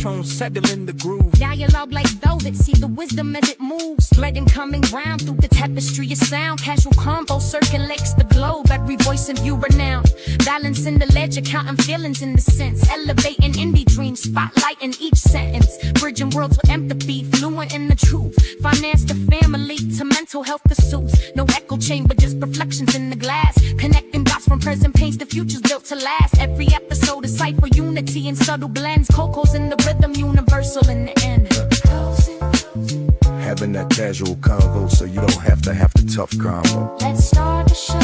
tone, settle in the groove. Dialogue like velvet, see the wisdom as it moves. Threading coming round through the tapestry of sound. Casual combo circulates the globe, every voice in view renowned. Balancing the ledger, counting feelings in the sense. Elevating indie dreams, spotlighting each sentence. Bridging worlds with empathy, fluent in the truth. Finance to family, to mental health pursuits. No echo chamber, just reflections in the glass. Connecting dots from present pains to futures built to last. Every episode is sight for unity in subtle blends. Coco's in the rhythm, universal in the end. Having that casual convo so you don't have to have the tough combo. Let's start the show.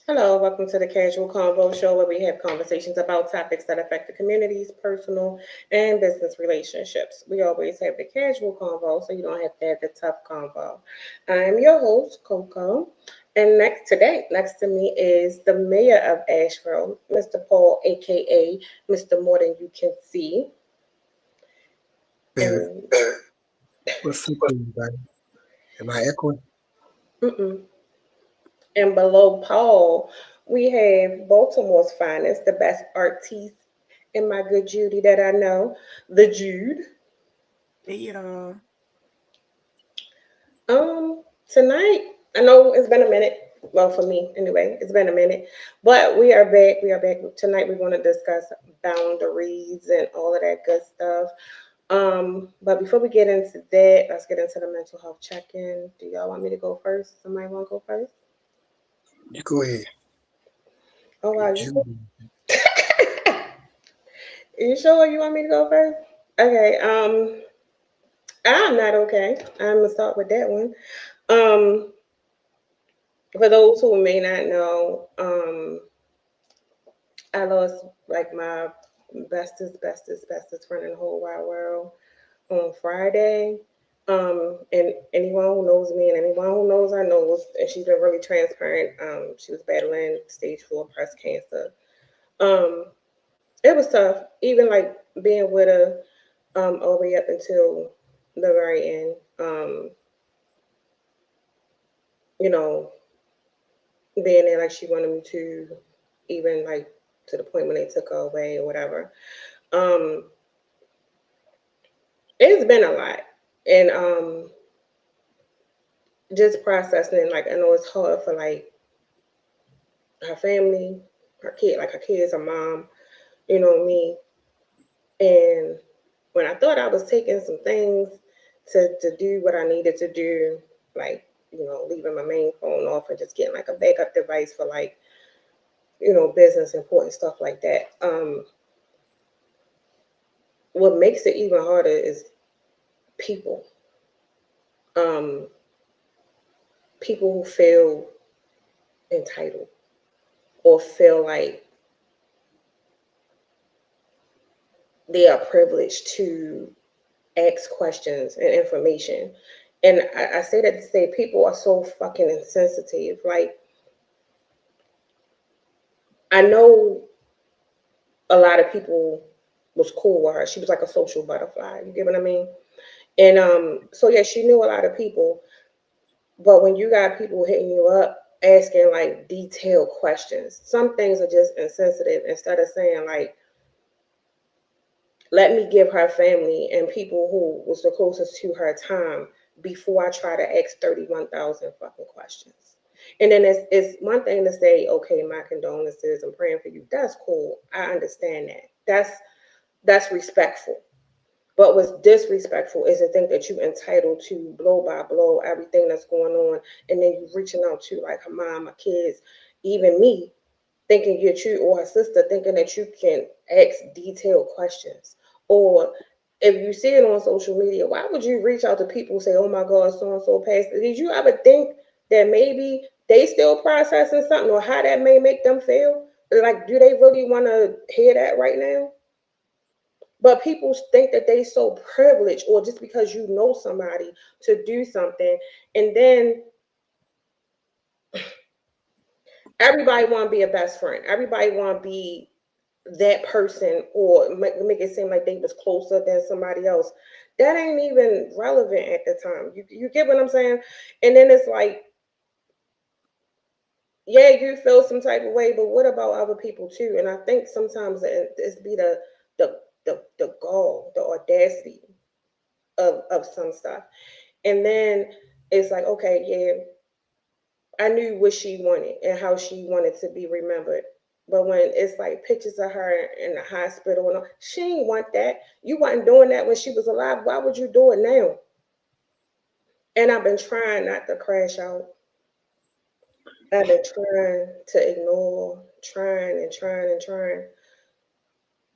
Hello, welcome to the Casual Convo Show, where we have conversations about topics that affect the community's personal and business relationships. We always have the casual convo, so you don't have to have the tough convo. I'm your host, Coco, and next to me is the mayor of Asheville, Mr. Paul, aka Mr. More Than You Can See. What's up, everybody? Am I echoing? And below Paul, we have Baltimore's finest, the best artiste, and my good Judy that I know, the Jude. Yeah. Tonight, I know it's been a minute. Well, for me anyway, it's been a minute, but we are back. We are back tonight. We're going to discuss boundaries and all of that good stuff. But before we get into that, let's get into the mental health check-in. Do y'all want me to go first? Somebody want to go first? You go ahead. Oh wow, you sure you want me to go first? Okay. I'm not okay. I'm gonna start with that one. For those who may not know, I lost like my bestest friend in the whole wide world on Friday. And anyone who knows me and anyone who knows her knows, and she's been really transparent. She was battling stage 4 breast cancer. It was tough, even like being with her all the way up until the very end. You know, being there like she wanted me to, even like to the point when they took her away or whatever. It's been a lot. And just processing, like I know it's hard for like her family, her kid, like her kids, her mom, you know me. And when I thought I was taking some things to do what I needed to do, like, leaving my main phone off and just getting like a backup device for like, business, important stuff like that. What makes it even harder is people. People who feel entitled or feel like they are privileged to ask questions and information. And I say that to say people are so fucking insensitive. Like, I know a lot of people was cool with her. She was like a social butterfly. You get what I mean? And so yeah, she knew a lot of people. But when you got people hitting you up asking like detailed questions, some things are just insensitive. Instead of saying like, let me give her family and people who was the closest to her time before I try to ask 31,000 fucking questions. And then it's one thing to say, okay, my condolences, I'm praying for you. That's cool. I understand that. That's respectful. But what's disrespectful is to think that you're entitled to blow by blow everything that's going on, and then you reaching out to like her mom, her kids, even me, thinking you're you or her sister, thinking that you can ask detailed questions. Or if you see it on social media, why would you reach out to people and say, oh my God, so and so passed? Did you ever think that maybe they still processing something or how that may make them feel? Like, do they really want to hear that right now? But people think that they so privileged, or just because you know somebody to do something, and then everybody want to be a best friend. Everybody want to be that person, or make it seem like they was closer than somebody else. that ain't even relevant at the time. You get what I'm saying? And then it's like, yeah, you feel some type of way, but what about other people too? And I think sometimes it's be the gall, the audacity of some stuff. And then it's like, okay, yeah, I knew what she wanted and how she wanted to be remembered. But when it's like pictures of her in the hospital and all, she ain't want that. You wasn't doing that when she was alive. Why would you do it now? And I've been trying not to crash out. I've been trying to ignore, trying and trying and trying.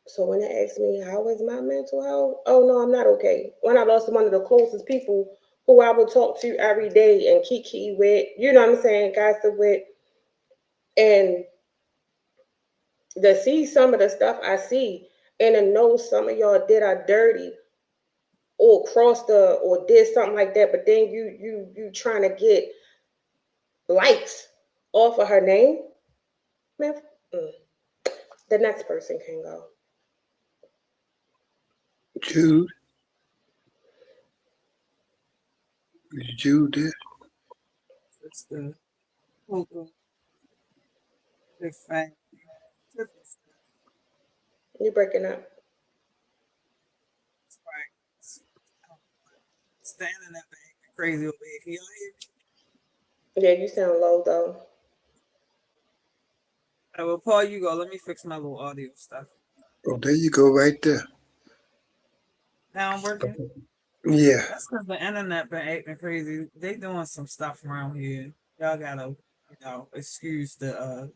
So when they ask me how is my mental health, oh no, I'm not okay. When I lost one of the closest people who I would talk to every day and kiki with, you know what I'm saying, gossip with, and to see some of the stuff I see and to know some of y'all did I dirty or crossed the or did something like that, but then you trying to get likes off of her name, man. mm, the next person can go. Jude, is Jude there? It's the Coco, the fact, it's You breaking up. right. Standing up and crazy over here. Can y'all hear me? Yeah, you sound low though. All right, well, Paul, you go. Let me fix my little audio stuff. Oh, there you go, right there. Now I'm working. Yeah. That's because the internet been acting crazy. They doing some stuff around here. Y'all gotta, excuse the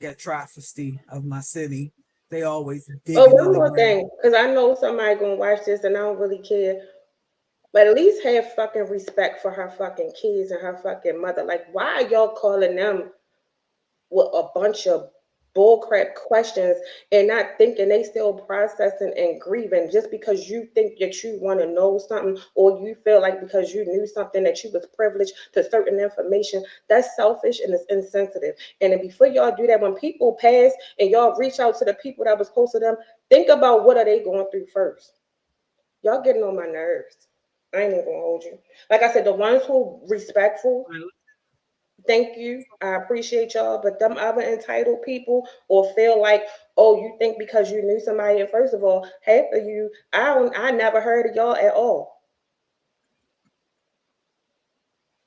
get travesty of my city. They always Oh, digging one in the more ground. thing, because I know somebody gonna watch this and I don't really care. But at least have fucking respect for her fucking kids and her fucking mother. Like, why are y'all calling them with a bunch of bullcrap questions and not thinking they still processing and grieving just because you think that you want to know something or you feel like because you knew something that you was privileged to certain information? That's selfish and it's insensitive. And then before y'all do that, when people pass and y'all reach out to the people that was close to them, think about what are they going through first. Y'all getting on my nerves. I ain't even gonna hold you. Like I said, the ones who respectful, thank you. I appreciate y'all. But them other entitled people or feel like, oh, you think because you knew somebody, and first of all, half of you, I never heard of y'all at all.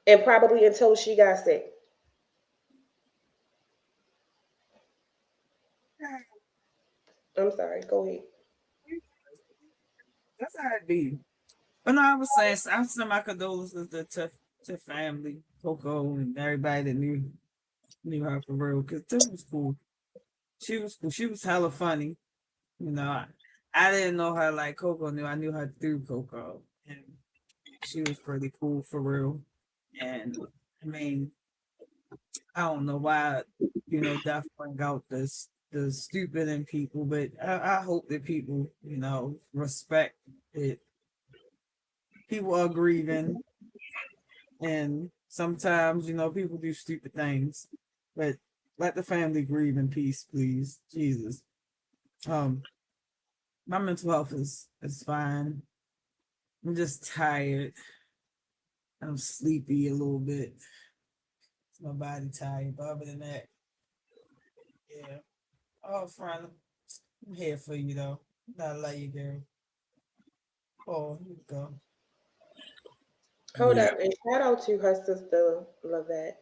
And probably until she got sick. I'm sorry, go ahead. That's how it be. But no, I was saying, I send my condolences to family, Coco, and everybody that knew her for real. Because Tiff was cool. She was cool. She was hella funny. You know, I didn't know her like Coco knew. I knew her through Coco, and she was pretty cool for real. And I mean, I don't know why, death bring out this the stupid in people, but I hope that people, respect it. People are grieving, and sometimes, people do stupid things, but let the family grieve in peace, please. Jesus. Um, my mental health is fine. I'm just tired. I'm sleepy a little bit. It's my body tired, but other than that, yeah. Oh, friend, I'm here for you though. I love you, girl. Oh, here we go. Hold Yeah. up, and shout out to her sister Lavette.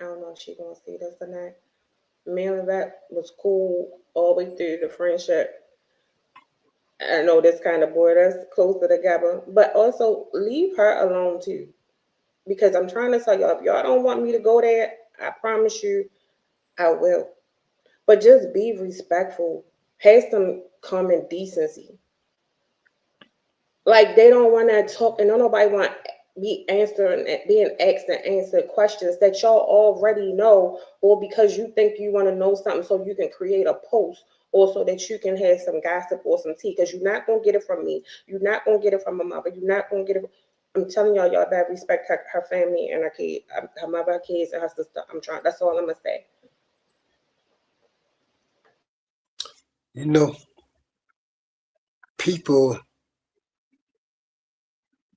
I don't know if she gonna see this or not. Me and Lavette was cool all the way through the friendship. I know this kind of brought us closer together, but also leave her alone too. Because I'm trying to tell y'all, if y'all don't want me to go there, I promise you I will. But just be respectful. Have some common decency. Like they don't want to talk, and don't nobody want be answering being asked and answered questions that y'all already know, or because you think you want to know something, so you can create a post, or so that you can have some gossip or some tea. Because you're not gonna get it from me. You're not gonna get it from my mother. You're not gonna get it. I'm telling y'all, y'all better respect her family and her kid, her mother, her kids, and her sister. I'm trying. That's all I'm gonna say. You know, people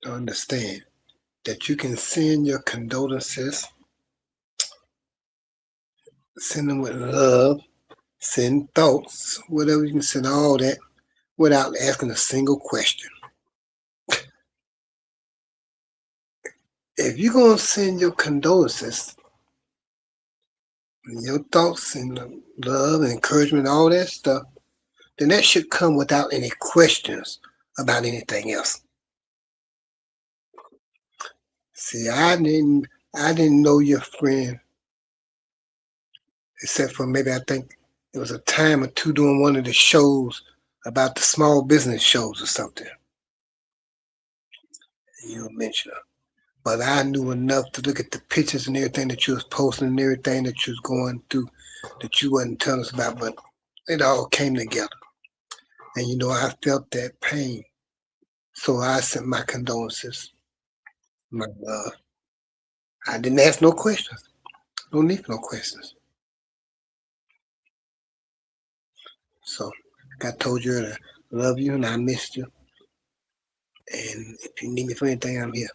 to understand that you can send your condolences, send them with love, send thoughts, whatever you can send all that without asking a single question. If you're gonna send your condolences, and your thoughts and love and encouragement, all that stuff, then that should come without any questions about anything else. See, I didn't know your friend except for maybe I think it was a time or two doing one of the shows about the small business shows or something. You mentioned her. But I knew enough to look at the pictures and everything that you was posting and everything that you was going through that you wasn't telling us about, but it all came together. And I felt that pain. So I sent my condolences, my love. I didn't ask no questions. No need for no questions. So like I told you earlier, I love you and I missed you. And if you need me for anything, I'm here.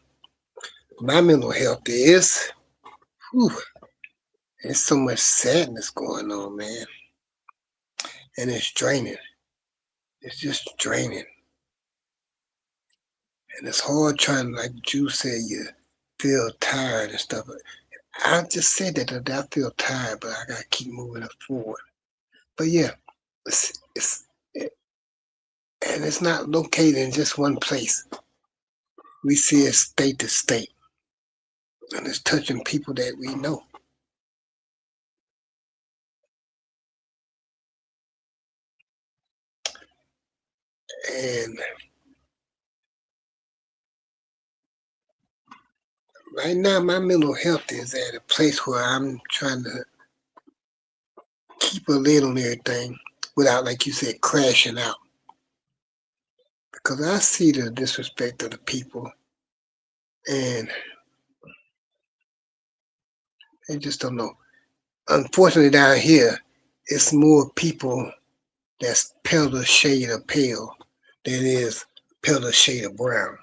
My mental health is, whew, there's so much sadness going on, man. And it's draining. It's just draining. And it's hard trying, like you said, you feel tired and stuff. I just said that I feel tired, but I gotta keep moving it forward. But yeah, it, and it's not located in just one place. We see it state to state, and it's touching people that we know. And right now, my mental health is at a place where I'm trying to keep a lid on everything without, like you said, crashing out. Because I see the disrespect of the people, and they just don't know. Unfortunately, down here, it's more people that's pale a shade of pale than it is pale a shade of brown.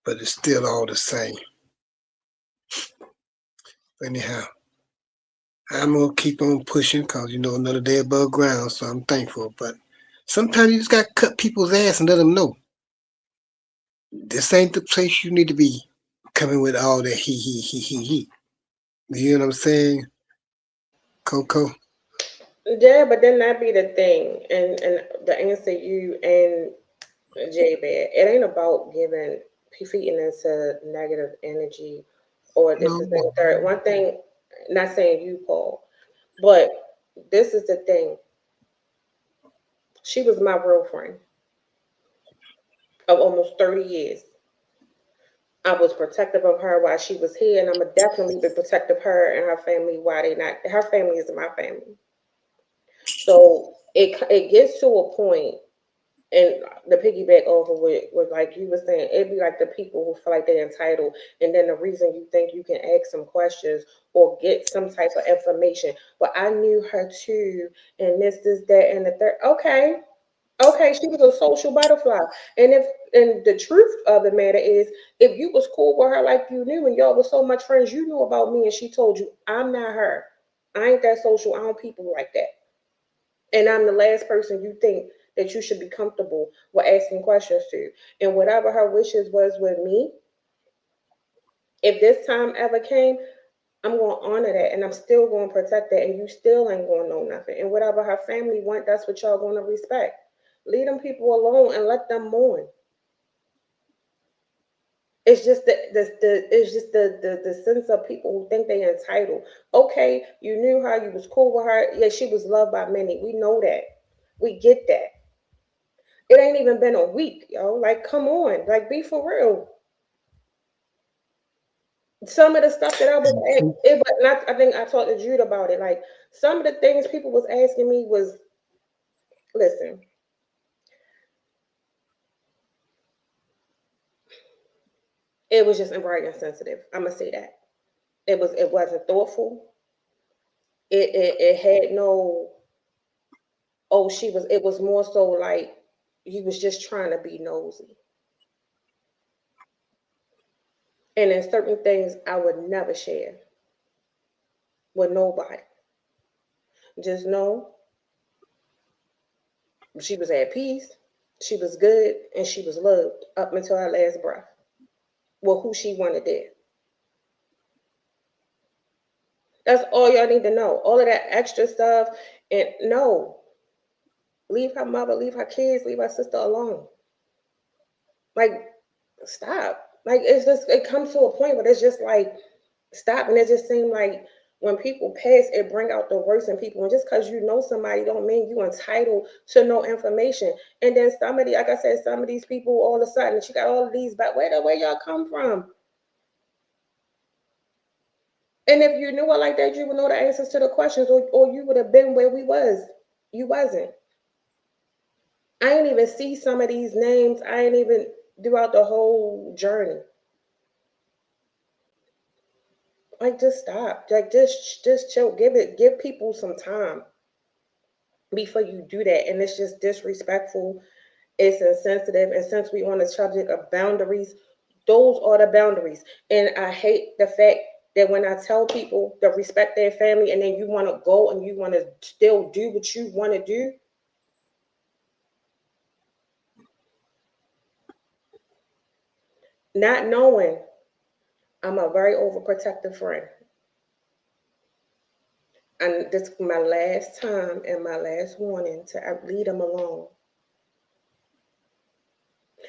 But it's still all the same. Anyhow, I'm gonna keep on pushing because another day above ground, so I'm thankful. But sometimes you just gotta cut people's ass and let them know this ain't the place you need to be coming with all that he. You know what I'm saying, Coco? Yeah, but then that be the thing, and the answer you and J Bad, it ain't about giving feeding into negative energy or this No, is the third. One thing, not saying you, Paul, but this is the thing. She was my real friend of almost 30 years. I was protective of her while she was here, and I'm gonna definitely be protective of her and her family while they not. Her family is my family, so it gets to a point, and the piggyback over with like you were saying, it'd be like the people who feel like they're entitled, and then the reason you think you can ask some questions or get some type of information. But I knew her too, and this, that, and the third. Okay, she was a social butterfly. And the truth of the matter is, if you was cool with her like you knew and y'all was so much friends, you knew about me and she told you, I'm not her. I ain't that social. I don't people like that. And I'm the last person you think that you should be comfortable with asking questions to. And whatever her wishes was with me, if this time ever came, I'm going to honor that and I'm still going to protect that. And you still ain't going to know nothing. And whatever her family want, that's what y'all going to respect. Leave them people alone and let them mourn. It's just the sense of people who think they entitled. Okay, you knew her, you was cool with her. Yeah, she was loved by many. We know that. We get that. It ain't even been a week, yo. Like, come on, like, be for real. Some of the stuff that I was it, but not. I think I talked to Jude about it. Like, some of the things people was asking me was, listen, it was just very insensitive. I'm gonna say that it wasn't thoughtful. It had no. Oh, it was more so like you was just trying to be nosy. And then certain things I would never share with nobody. Just know she was at peace, she was good, and she was loved up until her last breath. Well, who she wanted there. That's all y'all need to know. All of that extra stuff, and no, leave her mother, leave her kids, leave her sister alone. Like, stop. Like, it's just, it comes to a point where it's just like, stop. And it just seemed like when people pass, it bring out the worst in people. And just because you know somebody don't mean you entitled to know information. And then somebody, like I said, some of these people all of a sudden, she got all of these back. Where y'all come from? And if you knew her like that, you would know the answers to the questions, or you would have been where we was. You wasn't. I ain't even see some of these names. I ain't even throughout the whole journey. Like, just stop. Like, just chill. Give people some time before you do that. And it's just disrespectful. It's insensitive. And since we on the subject of boundaries, those are the boundaries. And I hate the fact that when I tell people to respect their family, and then you want to go and you want to still do what you want to do, not knowing I'm a very overprotective friend. And this is my last time and my last warning to leave them alone.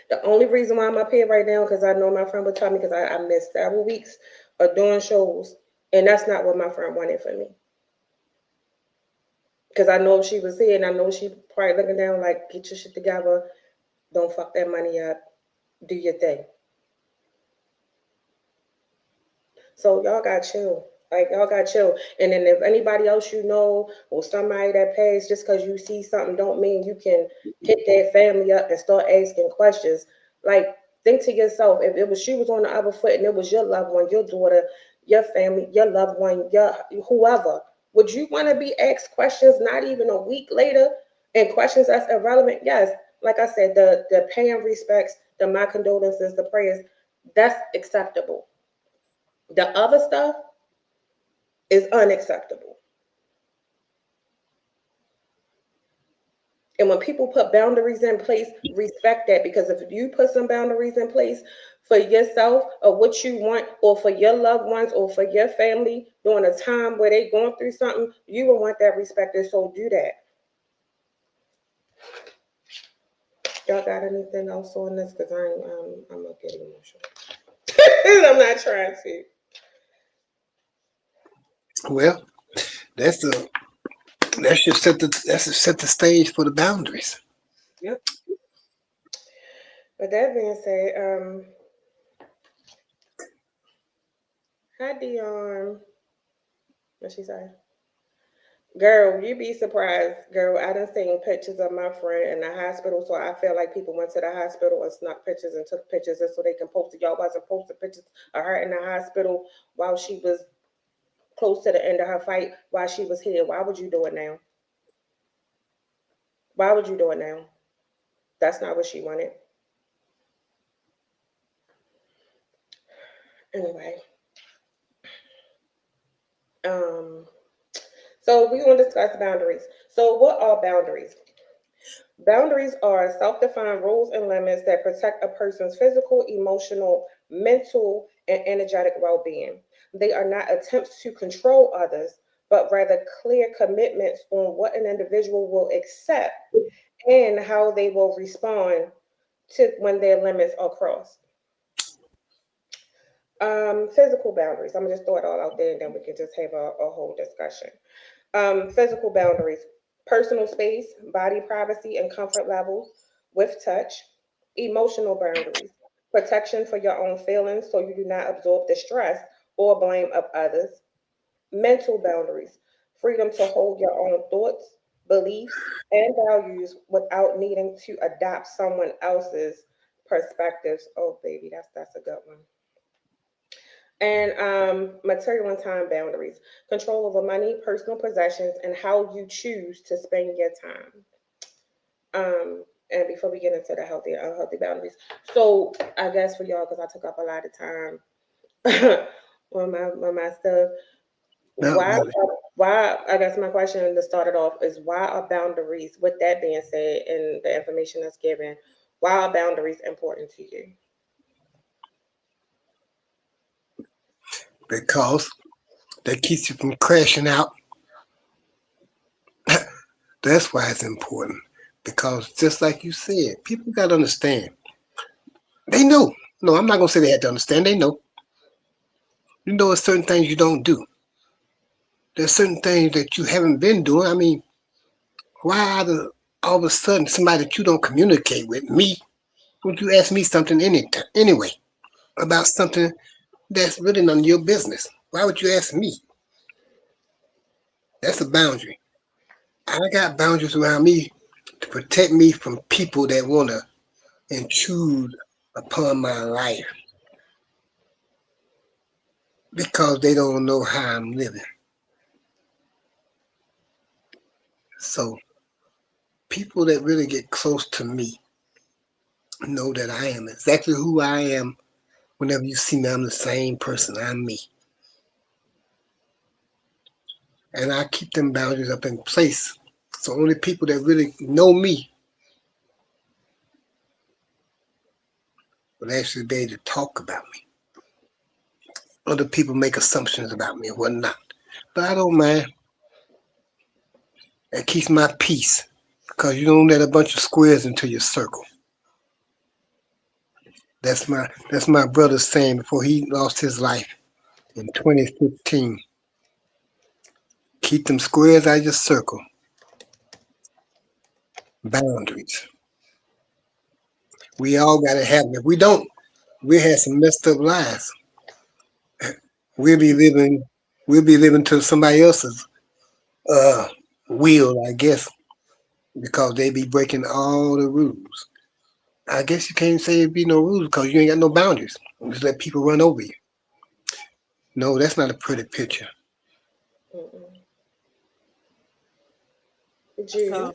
The only reason why I'm up here right now, because I know my friend would tell me, because I missed several weeks of doing shows, and that's not what my friend wanted for me. Because I know she was here, and I know she probably looking down like, get your shit together, don't fuck that money up, do your thing. So y'all got chill. Like, y'all got chill. And then if anybody else you know or somebody that pays, just because you see something don't mean you can hit their family up and start asking questions. Like, think to yourself, if it was, she was on the other foot and it was your loved one, your daughter, your family, your loved one, your whoever, would you want to be asked questions not even a week later, and questions that's irrelevant? Yes. Like I said, the paying respects, the my condolences, the prayers, that's acceptable. The other stuff is unacceptable. And when people put boundaries in place, respect that, because if you put some boundaries in place for yourself or what you want, or for your loved ones or for your family during a time where they going through something, you will want that respected. So do that. Y'all got anything else on this? Because I'm not getting emotional. I'm not trying to. Well, that's the that's to set the stage for the boundaries. Yep. But that being said, hi Dion. What she say? Girl, you be surprised. Girl, I done seen pictures of my friend in the hospital, so I feel like people went to the hospital and snuck pictures and took pictures just so they can post it. Y'all wasn't posting pictures of her in the hospital while she was close to the end of her fight, while she was here. Why would you do it now? Why would you do it now? That's not what she wanted. Anyway, um, so we're gonna discuss boundaries. So what are boundaries? Boundaries are self defined rules and limits that protect a person's physical, emotional, mental, and energetic well being. They are not attempts to control others, but rather clear commitments on what an individual will accept and how they will respond to when their limits are crossed. Physical boundaries. I'm gonna just throw it all out there and then we can just have a whole discussion. Physical boundaries, personal space, body privacy, and comfort levels with touch. Emotional boundaries, protection for your own feelings so you do not absorb the stress or blame of others. Mental boundaries, freedom to hold your own thoughts, beliefs, and values without needing to adopt someone else's perspectives. Oh, baby, that's a good one. And material and time boundaries, control over money, personal possessions, and how you choose to spend your time. And before we get into the healthy, unhealthy boundaries, so I guess for y'all, because I took up a lot of time, on my stuff. No, Why I guess my question to start it off is why are boundaries, with that being said and the information that's given, why are boundaries important to you? because that keeps you from crashing out. That's why it's important. Because just like you said, people got to understand. They know. No, I'm not going to say they had to understand. They know. You know, there's certain things you don't do. There's certain things that you haven't been doing. I mean, why all of a sudden somebody that you don't communicate with me, would you ask me something anyway about something that's really none of your business? Why would you ask me? That's a boundary. I got boundaries around me to protect me from people that want to intrude upon my life because they don't know how I'm living. So people that really get close to me know that I am exactly who I am. Whenever you see me, I'm the same person. I'm me. And I keep them boundaries up in place. So only people that really know me will actually be able to talk about me. Other people make assumptions about me and whatnot. But I don't mind. That keeps my peace because you don't let a bunch of squares into your circle. That's my brother saying before he lost his life in 2015. Keep them squares out of your circle. Boundaries. We all gotta have them. If we don't, we have some messed up lives. We'll be living we'll be living to somebody else's uh will, I guess, because they be breaking all the rules. I guess you can't say it be no rules because you ain't got no boundaries. You just let people run over you. No, that's not a pretty picture. Mm-mm. So Judy.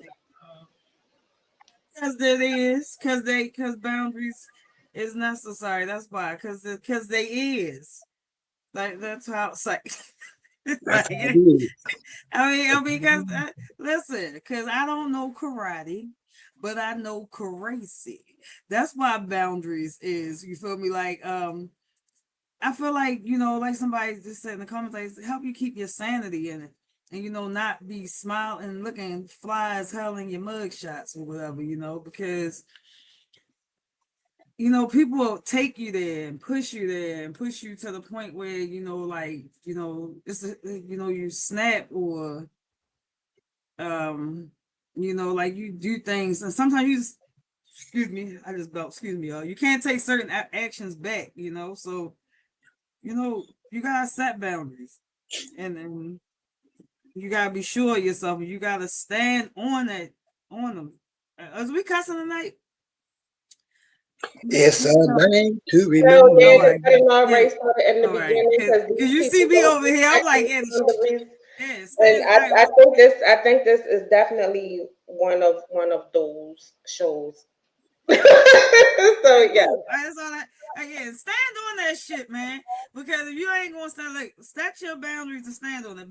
because there is, because boundaries is necessary. That's why, because they is. Like that's how it's like. That's Like, how it is. because listen, because I don't know karate, but I know karate. That's why boundaries is. You feel me? Like, I feel like like somebody just said in the comments, like, help you keep your sanity in it, and not be smiling and looking fly as hell in your mug shots or whatever. Because people will take you there and push you to the point where you snap or like you do things, and sometimes you just, excuse me, I just belt, excuse me, you can't take certain actions back, so you gotta set boundaries, and you gotta be sure of yourself, and you gotta stand on them. As we cussing tonight, It's a night to No, remember. yeah, all because right, I didn't know yeah, already started in the all right, beginning because because these you see people me don't over here, I'm respect like, these boundaries. yeah, And stand. All right, I well, think this is definitely one of those shows. So okay, yeah. cool. That's all that. Again, stand on that shit, man. Because if you ain't gonna stand, like, set your boundaries and stand on it.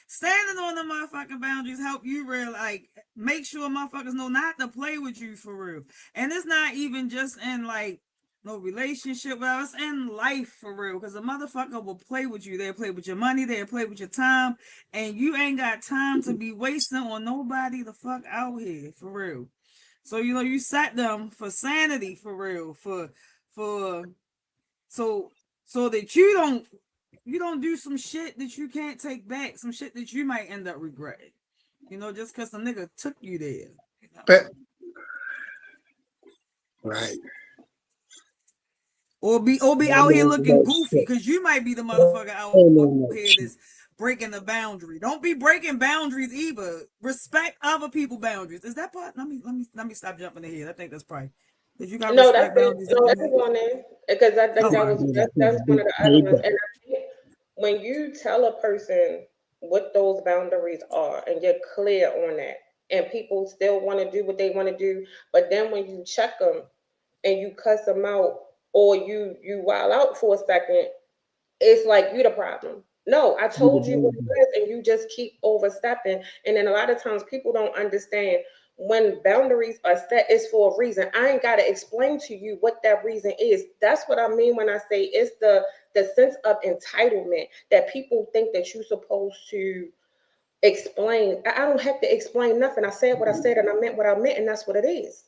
Standing on the motherfucking boundaries help you real, like, make sure motherfuckers know not to play with you for real. And it's not even just in like no relationship, but it's in life for real. Because a motherfucker will play with you. They'll play with your money. They'll play with your time, and you ain't got time to be wasting on nobody the fuck out here for real. So you set them for sanity for real, for so that you don't do some shit that you can't take back, some shit that you might end up regretting. Just cause the nigga took you there. But right. Or be out here looking goofy, cause you might be the motherfucker out here that's breaking the boundary. Don't be breaking boundaries either. Respect other people's boundaries. Is that part? Let me stop jumping ahead. I think that's probably because you got No, that's respect it. boundaries No, up in it's there. one in because I think All that right. was that's one of the other ones. And I think when you tell a person what those boundaries are and you're clear on that, and people still want to do what they want to do, but then when you check them and you cuss them out or you wild out for a second, it's like you the problem. No, I told you what it is, and you just keep overstepping. And then a lot of times people don't understand when boundaries are set, it's for a reason. I ain't gotta explain to you what that reason is. That's what I mean when I say it's the sense of entitlement that people think that you're supposed to explain. I don't have to explain nothing. I said what I said and I meant what I meant, and that's what it is.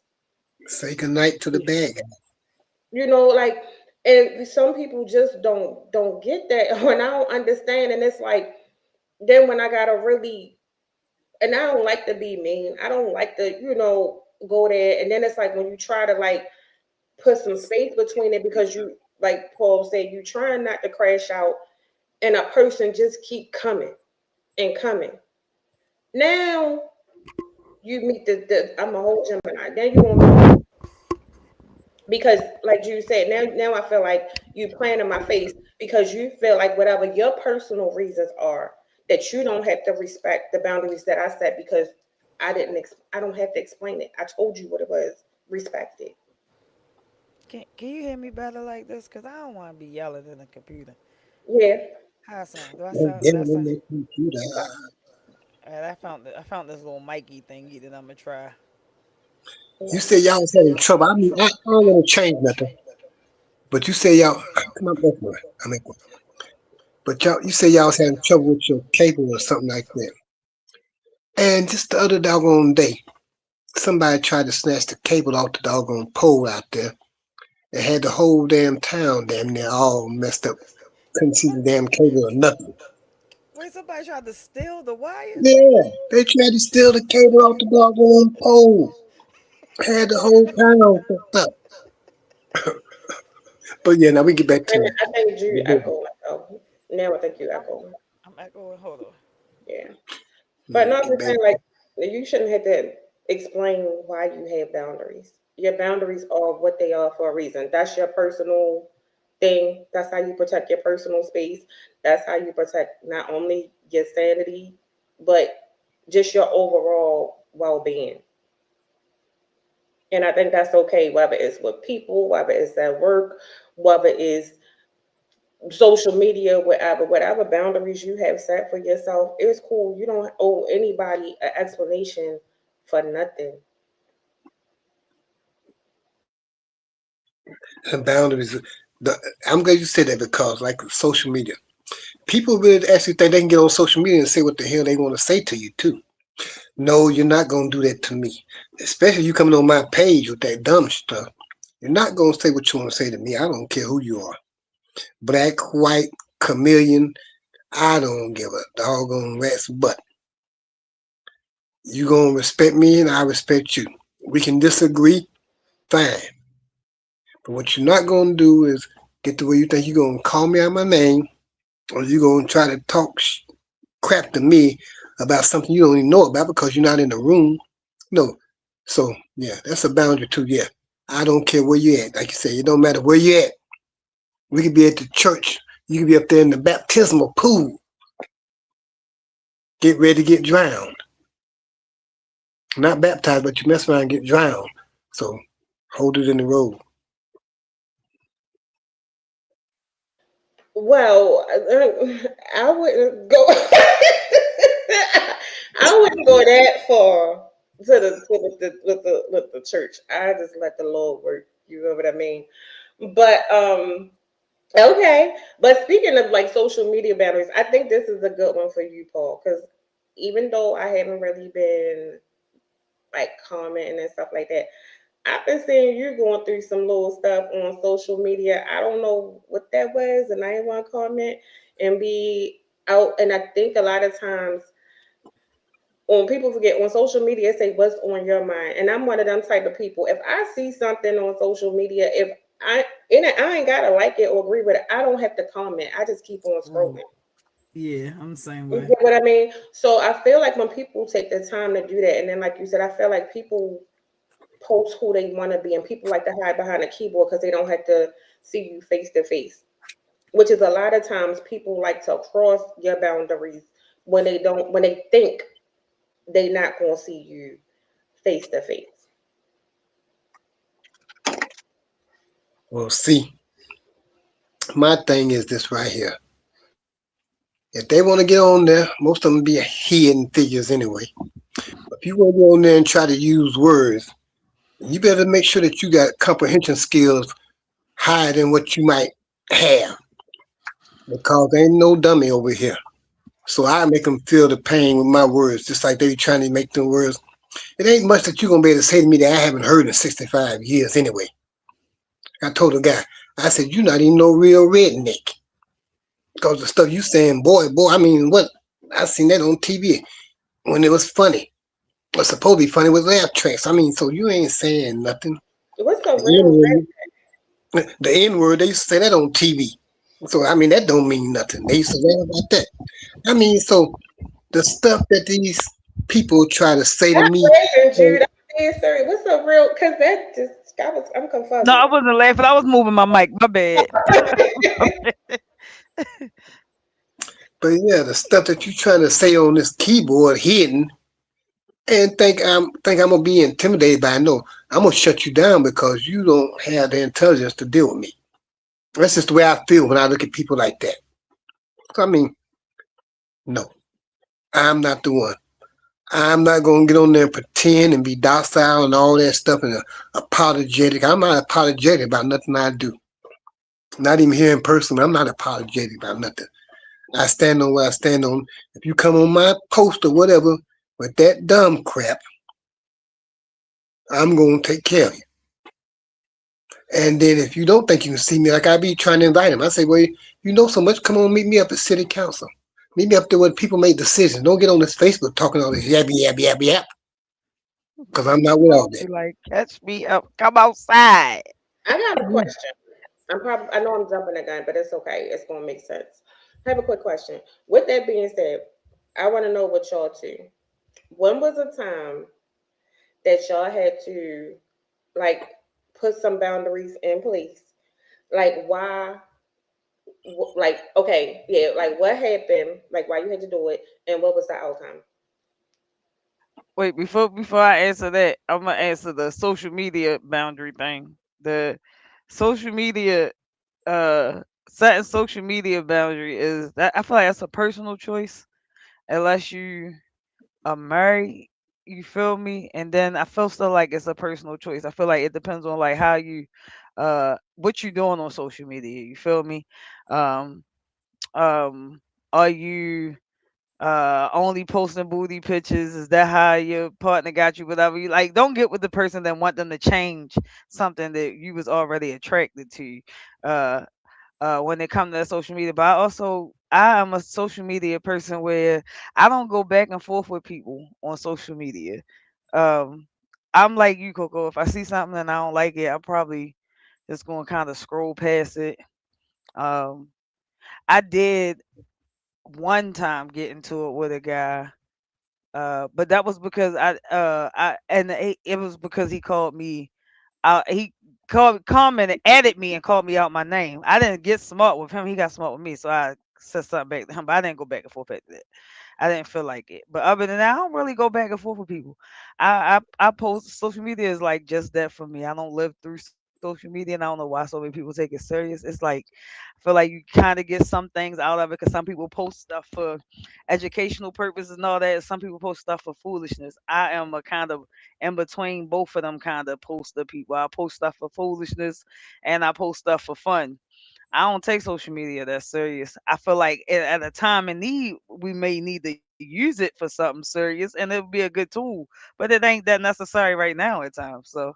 Say goodnight to the bag. You know, like, and some people just don't get that when I don't understand. And it's like then when I gotta really, and I don't like to be mean. I don't like to, go there. And then it's like when you try to like put some space between it because you, like Paul said, you trying not to crash out, and a person just keep coming and coming. Now you meet the I'm a whole Gemini. Then you want me, because like you said, now I feel like you playing in my face because you feel like whatever your personal reasons are, that you don't have to respect the boundaries that I set because I don't have to explain it. I told you what it was. Respect it. Can you hear me better like this? Cause I don't want to be yelling in the computer. Yeah. How I sound? Do I And sound? then Do I on sound? that computer, Alright, I found this little Mikey thingy that I'm gonna try. you said y'all was having trouble. I mean, I don't want to change nothing, but you say y'all come on, that's right. I mean, but y'all, you say y'all was having trouble with your cable or something like that. And just the other doggone day, somebody tried to snatch the cable off the doggone pole out there and had the whole damn town damn near all messed up. Couldn't see the damn cable or nothing. Wait, somebody tried to steal the wire? Yeah, they tried to steal the cable off the doggone pole. Had the whole town fucked up. But yeah, now we get back And to I think you the echo though. Now I think you echo. I'm echoing. Hold on. Yeah. But yeah, not get just back. saying like you shouldn't have to explain why you have boundaries. Your boundaries are what they are for a reason. That's your personal thing. That's how you protect your personal space. That's how you protect not only your sanity, but just your overall well being. And I think that's okay, whether it's with people, whether it's at work, whether it's social media, whatever boundaries you have set for yourself, it's cool. You don't owe anybody an explanation for nothing. And boundaries. The, I'm glad you said that because, like social media, people really actually think they can get on social media and say what the hell they want to say to you too. No, you're not gonna do that to me. Especially you coming on my page with that dumb stuff. You're not gonna say what you want to say to me. I don't care who you are, black, white, chameleon. I don't give a doggone rat's butt. You gonna respect me and I respect you. We can disagree, fine. But what you're not gonna do is get the way you think you're gonna call me out my name, or you're gonna try to talk crap to me about something you don't even know about because you're not in the room. No. So yeah, that's a boundary too. Yeah. I don't care where you at. Like you say, it don't matter where you at. We could be at the church. You could be up there in the baptismal pool. Get ready to get drowned. Not baptized, but you mess around and get drowned. So hold it in the road. Well, I wouldn't go. I wouldn't go that far with the church. I just let the Lord work. You know what I mean? But okay. But speaking of like social media boundaries, I think this is a good one for you, Paul, because even though I haven't really been like commenting and stuff like that, I've been seeing you going through some little stuff on social media. I don't know what that was, and I didn't want to comment and be out. And I think a lot of times when people forget on social media, say what's on your mind. And I'm one of them type of people. If I see something on social media, if I ain't gotta like it or agree with it, I don't have to comment. I just keep on Right. scrolling. Yeah, I'm the same You way. get what I mean? So I feel like when people take the time to do that, and then like you said, I feel like people post who they want to be, and people like to hide behind a keyboard because they don't have to see you face to face. Which is a lot of times people like to cross your boundaries when they think they not gonna see you face to face. Well, see, My thing is this right here. If they want to get on there, most of them be hidden figures anyway. If you want to go on there and try to use words, you better make sure that you got comprehension skills higher than what you might have, because there ain't no dummy over here. So I make them feel the pain with my words, just like they be trying to make them words. It ain't much that you're gonna be able to say to me that I haven't heard in 65 years anyway. I told the guy, I said, you're not even no real redneck. Because the stuff you saying, boy, I mean, what? I seen that on TV when it was funny. It was supposed to be funny with laugh tracks. I mean, so you ain't saying nothing. What's the The real? N word, they used to say that on TV. So, I mean, that don't mean nothing. They used to laugh about that. I mean, so the stuff that these people try to say to Not me, laughing, Jude. I'm dead serious. What's the real? Because that just I'm No, I confuzzled. wasn't laughing. I was moving my mic. My bad. but yeah, the stuff that you trying to say on this keyboard hidden and think I'm gonna be intimidated by it. No, I'm gonna shut you down because you don't have the intelligence to deal with me. That's just the way I feel when I look at people like that. So, I mean, no, I'm not the one. I'm not gonna get on there and pretend and be docile and all that stuff and apologetic. I'm not apologetic about nothing I do. Not even here in person. I'm not apologetic about nothing. I stand on what I stand on. If you come on my post or whatever with that dumb crap, I'm gonna take care of you. And then if you don't think you can see me, like I be trying to invite him, I say, well, you know so much, come on, meet me up at city council. Meet me up there where people make decisions. Don't get on this Facebook talking all this yap, because I'm not with all that. Be like, catch me up. Come outside. I got a question. I know I'm jumping the gun, but it's okay. It's gonna make sense. I have a quick question. With that being said, I want to know what y'all do. When was a time that y'all had to like put some boundaries in place? Like why? Like okay, yeah. Like what happened? Like why you had to do it, and what was the outcome? Wait, before I answer that, I'm gonna answer the social media boundary thing. The social media setting social media boundary is that I feel like that's a personal choice unless you are married, you feel me? And then I feel still like it's a personal choice. I feel like it depends on like how you what you doing on social media, you feel me? Um um are you only posting booty pictures? Is that how your partner got you? Whatever you like, don't get with the person that want them to change something that you was already attracted to. Uh, when it comes to social media, but I am a social media person where I don't go back and forth with people on social media. Um, I'm like you, Coco. If I see something and I don't like it, I'm probably just going to kind of scroll past it. Um, I did one time get into it with a guy, but that was because it was because he called me out. He commented, added me, and called me out my name. I didn't get smart with him. He got smart with me, so I said something back to him. But I didn't go back and forth after that. I didn't feel like it. But other than that, I don't really go back and forth with people. I post social media is like just that for me. I don't live through social media, and I don't know why so many people take it serious. It's like I feel like you kind of get some things out of it because some people post stuff for educational purposes and all that. Some people post stuff for foolishness. I am a kind of in between both of them kind of poster people. I post stuff for foolishness and I post stuff for fun. I don't take social media that serious. I feel like at a time in need, we may need to use it for something serious, and it'll be a good tool. But it ain't that necessary right now at times. So,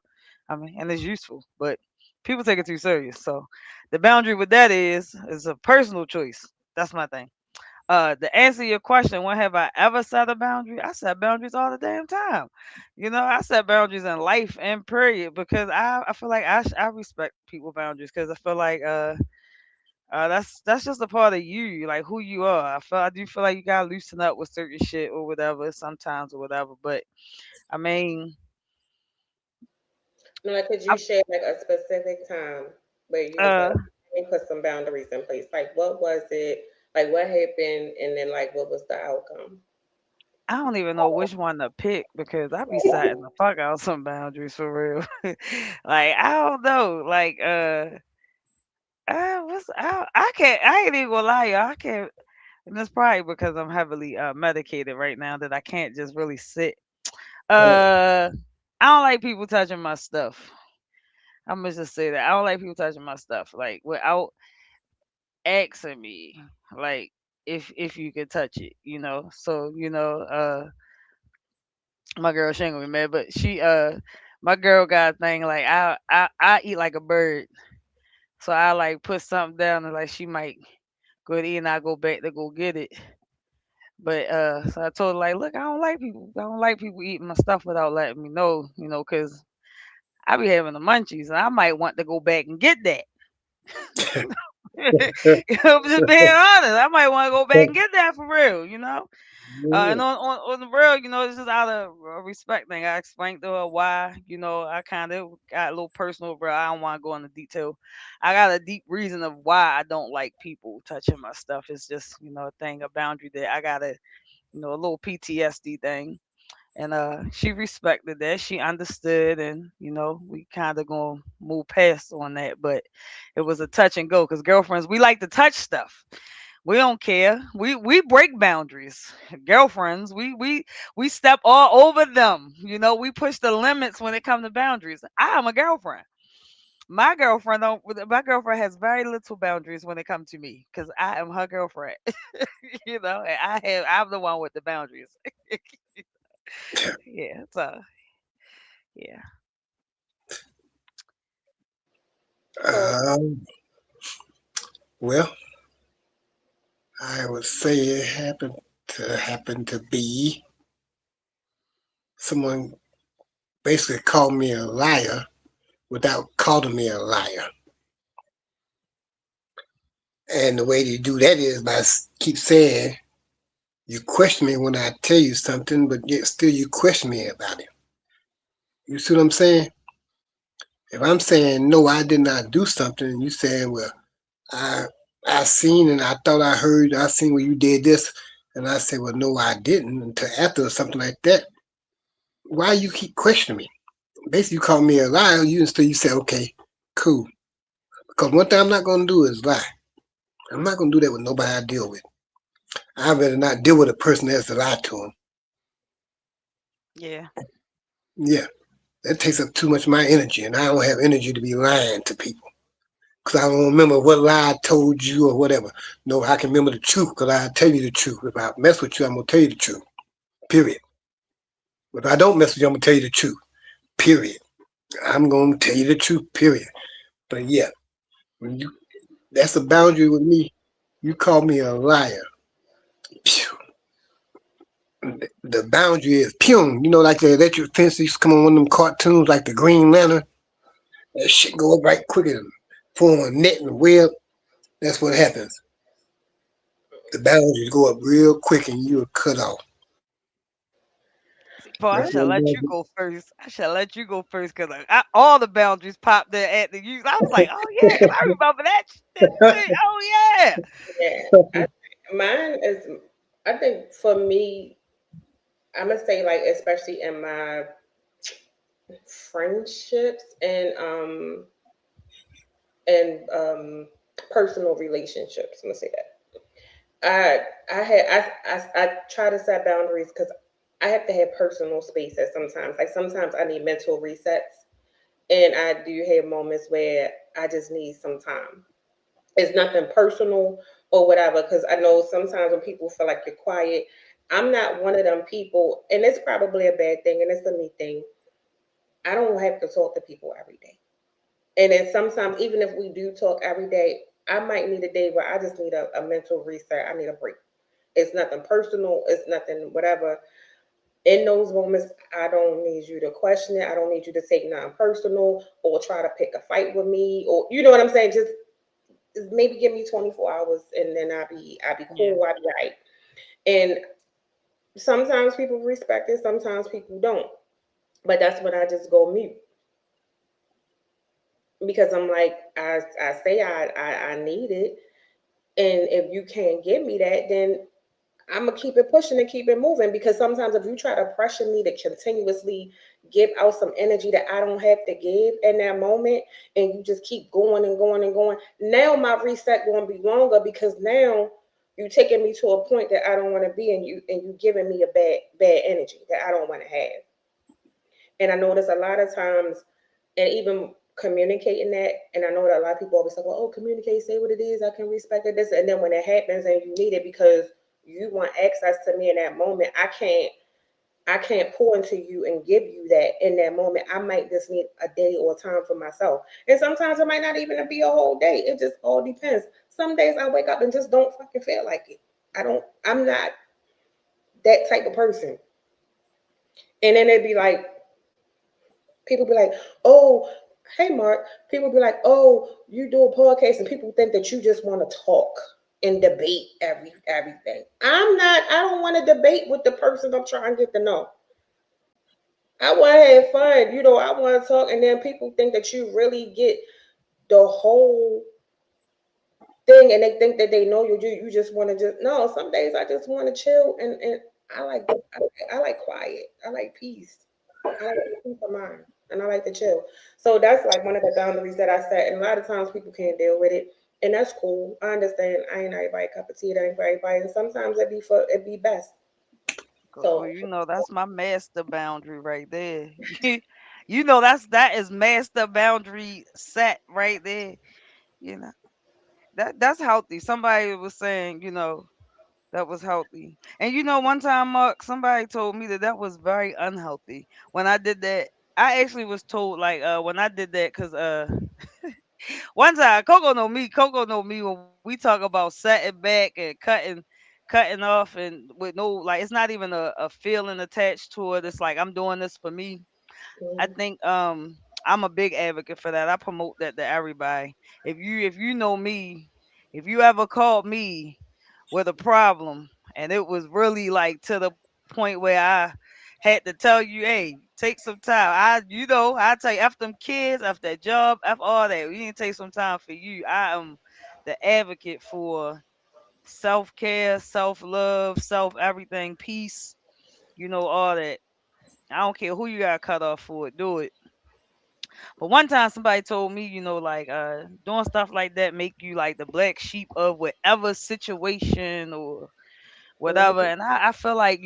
I mean, and it's useful, but people take it too serious. So, the boundary with that is a personal choice. That's my thing. To answer your question, when have I ever set a boundary? I set boundaries all the damn time. You know, I set boundaries in life and period because I feel like I respect people boundaries because I feel like that's just a part of you, like who you are. I do feel like you gotta loosen up with certain shit or whatever sometimes or whatever. But I mean, No, like, could I, you share like a specific time where you was like, uh, let me put some boundaries in place? Like, what was it? Like, what happened? And then, like, what was the outcome? I don't even know which one to pick because I be setting the fuck out some boundaries for real. Like I don't know, like I ain't even gonna lie, y'all. I can't. And that's probably because I'm heavily medicated right now that I can't just really sit. Uh, I don't like people touching my stuff. I'm gonna just say that I don't like people touching my stuff like without asking me, like if you could touch it, you know. So my girl she ain't gonna be mad, but my girl got a thing like I eat like a bird, so I like put something down and like she might go to eat and I go back to go get it. But so I told her like, look, I don't like people eating my stuff without letting me know, you know, cause I be having the munchies and I might want to go back and get that. I'm just being honest. I might want to go back and get that for real, you know. And on the real, you know, it's just out of respect thing. I explained to her why, you know, I kind of got a little personal, bro. I don't want to go into detail. I got a deep reason of why I don't like people touching my stuff. It's just, you know, a thing, a boundary that I got to, you know, a little PTSD thing. And she respected that. She understood, and you know, we kind of gonna move past on that. But it was a touch and go because girlfriends, we like to touch stuff. We don't care. We break boundaries. Girlfriends, we step all over them. You know, we push the limits when it comes to boundaries. I am a girlfriend. My girlfriend don't. My girlfriend has very little boundaries when it comes to me because I am her girlfriend. You know, and I'm the one with the boundaries. Yeah. So yeah. So Um, well, I would say it happened to be someone basically called me a liar without calling me a liar. And the way to do that is by keep saying you question me when I tell you something, but yet still you question me about it. You see what I'm saying? If I'm saying no, I did not do something, and you saying, well, I I seen and I thought I heard, I seen where you did this, and I say, well, no, I didn't. Until after or something like that, why you keep questioning me? Basically, you call me a liar. You say, okay, cool. Because one thing I'm not gonna do is lie. I'm not gonna do that with nobody I deal with. I'd rather not deal with a person that has to lie to them. Yeah. Yeah, that takes up too much of my energy, and I don't have energy to be lying to people. Because I don't remember what lie I told you or whatever. No, I can remember the truth because I tell you the truth. If I mess with you, I'm gonna tell you the truth. Period. If I don't mess with you, I'm gonna tell you the truth. Period. I'm gonna tell you the truth. Period. But yeah, when you that's a boundary with me. You call me a liar. Phew. The boundary is pew. You know, like the electric fence used to come on one of them cartoons, like the Green Lantern. That shit go up right quicker than form a net and web. That's what happens. The boundaries go up real quick and you are cut off. See, Paul, I That's shall what let you go first. I shall let you go first because all the boundaries popped there at the use. I was like, oh yeah, 'cause I remember that shit. Oh yeah. yeah, I, mine is. I think for me, I'm gonna say like especially in my friendships and personal relationships. I'm gonna say that. I try to set boundaries because I have to have personal spaces sometimes. Like sometimes I need mental resets, and I do have moments where I just need some time. It's nothing personal or whatever, because I know sometimes when people feel like you're quiet, I'm not one of them people, and it's probably a bad thing, and it's a me thing. I don't have to talk to people every day. And then sometimes, even if we do talk every day, I might need a day where I just need a mental reset. I need a break. It's nothing personal. It's nothing whatever. In those moments, I don't need you to question it. I don't need you to take nothing personal or try to pick a fight with me, or you know what I'm saying. Just maybe give me 24 hours and then I'll be Yeah. cool. I'll be right. And sometimes people respect it. Sometimes people don't. But that's when I just go mute because I'm like I say I need it, and if you can't give me that, then I'm gonna keep it pushing and keep it moving, because sometimes if you try to pressure me to continuously give out some energy that I don't have to give in that moment, and you just keep going and going and going, now my reset gonna be longer, because now you taking me to a point that I don't want to be, and you giving me a bad energy that I don't want to have. And I notice a lot of times, and even communicating that, and I know that a lot of people always say, well, oh, communicate, say what it is, I can respect it, this, and then when it happens and you need it because you want access to me in that moment, I can't pour into you and give you that in that moment. I might just need a day or time for myself. And sometimes it might not even be a whole day. It just all depends. Some days I wake up and just don't fucking feel like it. I'm not that type of person. And then it'd be like, people be like, oh, hey, Mark. People be like, oh, you do a podcast, and people think that you just want to talk and debate everything. I'm not. I don't want to debate with the person I'm trying to get to know. I want to have fun. I want to talk, and then people think that you really get the whole thing, and they think that they know you. You just want to just no. Some days I just want to chill, and I like quiet. I like peace. I like peace of mind, and I like to chill. So that's like one of the boundaries that I set. And a lot of times people can't deal with it, and that's cool. I understand. I ain't everybody cup of tea. It ain't for everybody, and sometimes it be best. Coco, So you know that's my master boundary right there. That is master boundary set right there. You know that's healthy. Somebody was saying, that was healthy. And one time, Mark, somebody told me that was very unhealthy. When I did that, I actually was told like when I did that because one time Coco know me when we talk about setting back and cutting off and with no like it's not even a feeling attached to it. It's like I'm doing this for me. I mm, think I'm a big advocate for that. I promote that to everybody. If you know me, if you ever called me with a problem and it was really like to the point where I had to tell you, hey, take some time. I tell you after them kids, after that job, after all that, we need to take some time for you. I am the advocate for self care, self love, self everything, peace, all that. I don't care who you got cut off for it, do it. But one time somebody told me, like doing stuff like that make you like the black sheep of whatever situation or whatever. mm, And I feel like,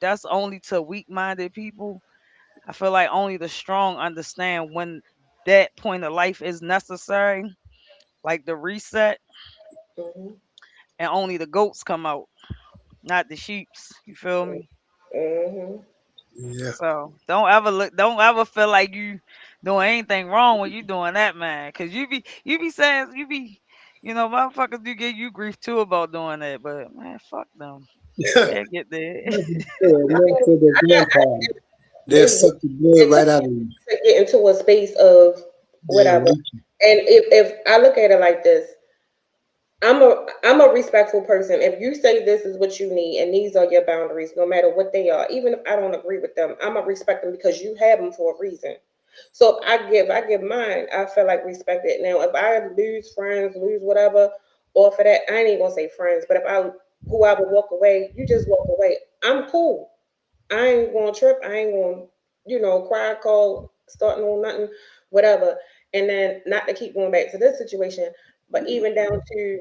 that's only to weak minded people. I feel like only the strong understand when that point of life is necessary, like the reset, mm, and only the goats come out, not the sheeps. You feel me? mm, Yeah. So don't ever feel like you doing anything wrong when you doing that, man. Cause you be saying motherfuckers do give you grief too about doing that, but man, fuck them. Yeah. They'll get there. Enough for the vampire. They'll it's suck the blood right out of you. to get into a space of They'll whatever. leech And if I look at it like this, I'm a respectful person. If you say this is what you need and these are your boundaries, no matter what they are, even if I don't agree with them, I'm gonna respect them because you have them for a reason. So if I give mine, I feel like respect it. Now, if I lose friends, lose whatever, or for that, I ain't even gonna say friends, but if I whoever walk away, you just walk away. I'm cool. I ain't gonna trip. I ain't gonna, cry, call, starting on nothing, whatever. And then not to keep going back to this situation, but even down to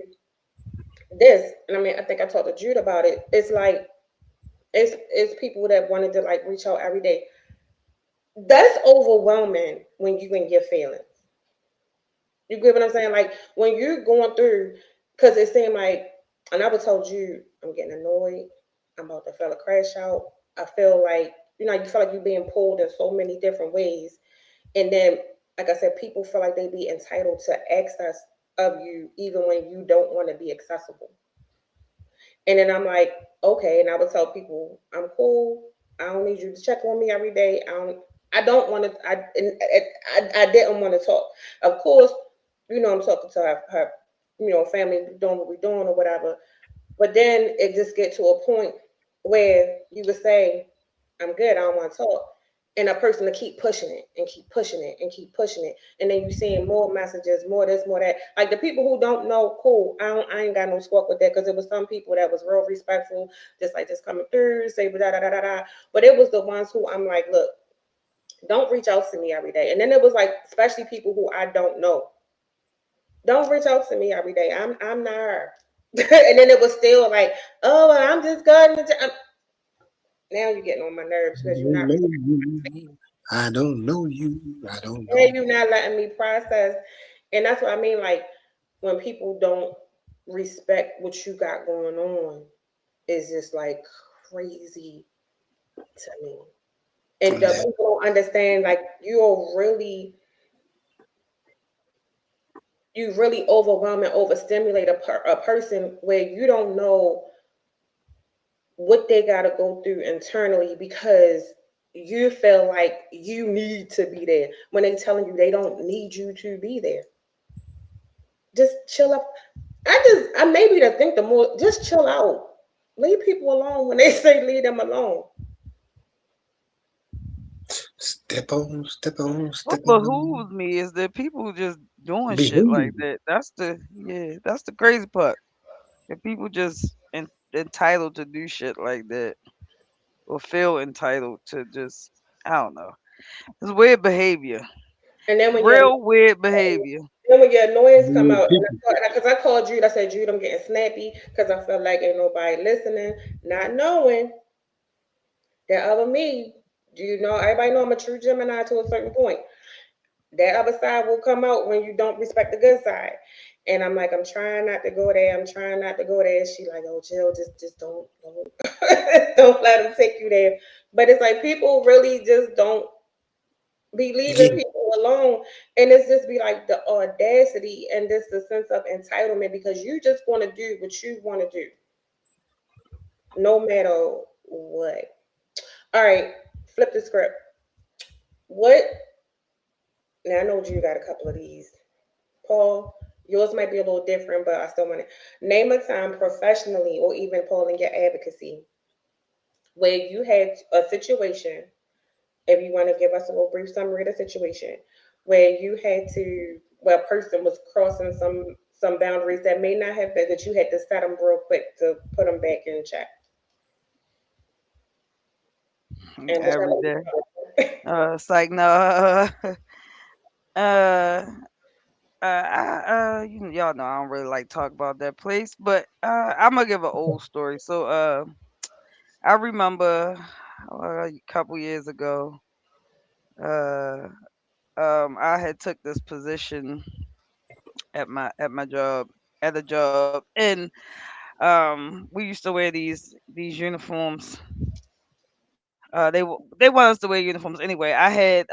this, and I mean, I think I talked to Jude about it. It's like it's people that wanted to like reach out every day. That's overwhelming when you in your feelings. You get what I'm saying? Like when you're going through, because it seemed like, and I would told you, I'm getting annoyed. I'm about to feel a crash out. I feel like, you feel like you're being pulled in so many different ways. And then, like I said, people feel like they be entitled to access of you even when you don't want to be accessible. And then I'm like, okay. And I would tell people, I'm cool. I don't need you to check on me every day. I don't want to. I didn't want to talk. Of course, I'm talking to her, family, doing what we're doing or whatever. But then it just get to a point where you would say, I'm good. I don't want to talk. and a person to keep pushing it and keep pushing it and keep pushing it, and then you seeing more messages, more this, more that. Like the people who don't know, cool. I ain't got no squawk with that because it was some people that was real respectful, just coming through, say da da da da da. But it was the ones who I'm like, look, don't reach out to me every day. And then it was like, especially people who I don't know, don't reach out to me every day. I'm not her. And then it was still like, oh, well, I'm just good. Now you're getting on my nerves because you're not. I don't know you. I don't Yeah, know. you're not letting me process. And that's what I mean. Like when people don't respect what you got going on, is just like crazy to me. And the That, people don't understand. Like you really overwhelm and overstimulate a person where you don't know what they got to go through internally because you feel like you need to be there when they telling you they don't need you to be there. Just chill up. I maybe to think the more, just chill out. Leave people alone when they say leave them alone. step on, What step on. behooves me is that people just doing shit like Behave. that. That's the crazy part. That people just entitled to do shit like that or feel entitled to just I don't know. It's weird behavior. And then when you're Real weird behavior. then when your annoyance come New out, and people. because I called Jude, I said, Jude, I'm getting snappy because I felt like ain't nobody listening, not knowing that other me. Do you know? Everybody know I'm a true Gemini to a certain point. That other side will come out when you don't respect the good side. And I'm like, I'm trying not to go there. I'm trying not to go there. She like, oh, Jill, just don't, don't let them take you there. But it's like people really just don't be leaving Yeah. people alone, and it's just be like the audacity and just the sense of entitlement because you just want to do what you want to do, no matter what. All right, flip the script. What? Now I know you got a couple of these. Paul, yours might be a little different, but I still want to name a time professionally or even Paul in your advocacy where you had a situation. If you want to give us a little brief summary of the situation where you had to, where a person was crossing some boundaries that may not have been, that you had to set them real quick to put them back in check. And Every day. whichever. It's like no uh y'all know I don't really like talk about that place, but I'm gonna give an old story. So I remember a couple years ago, uh, I had took this position at my job at a job, and we used to wear these uniforms. They want us to wear uniforms anyway. I had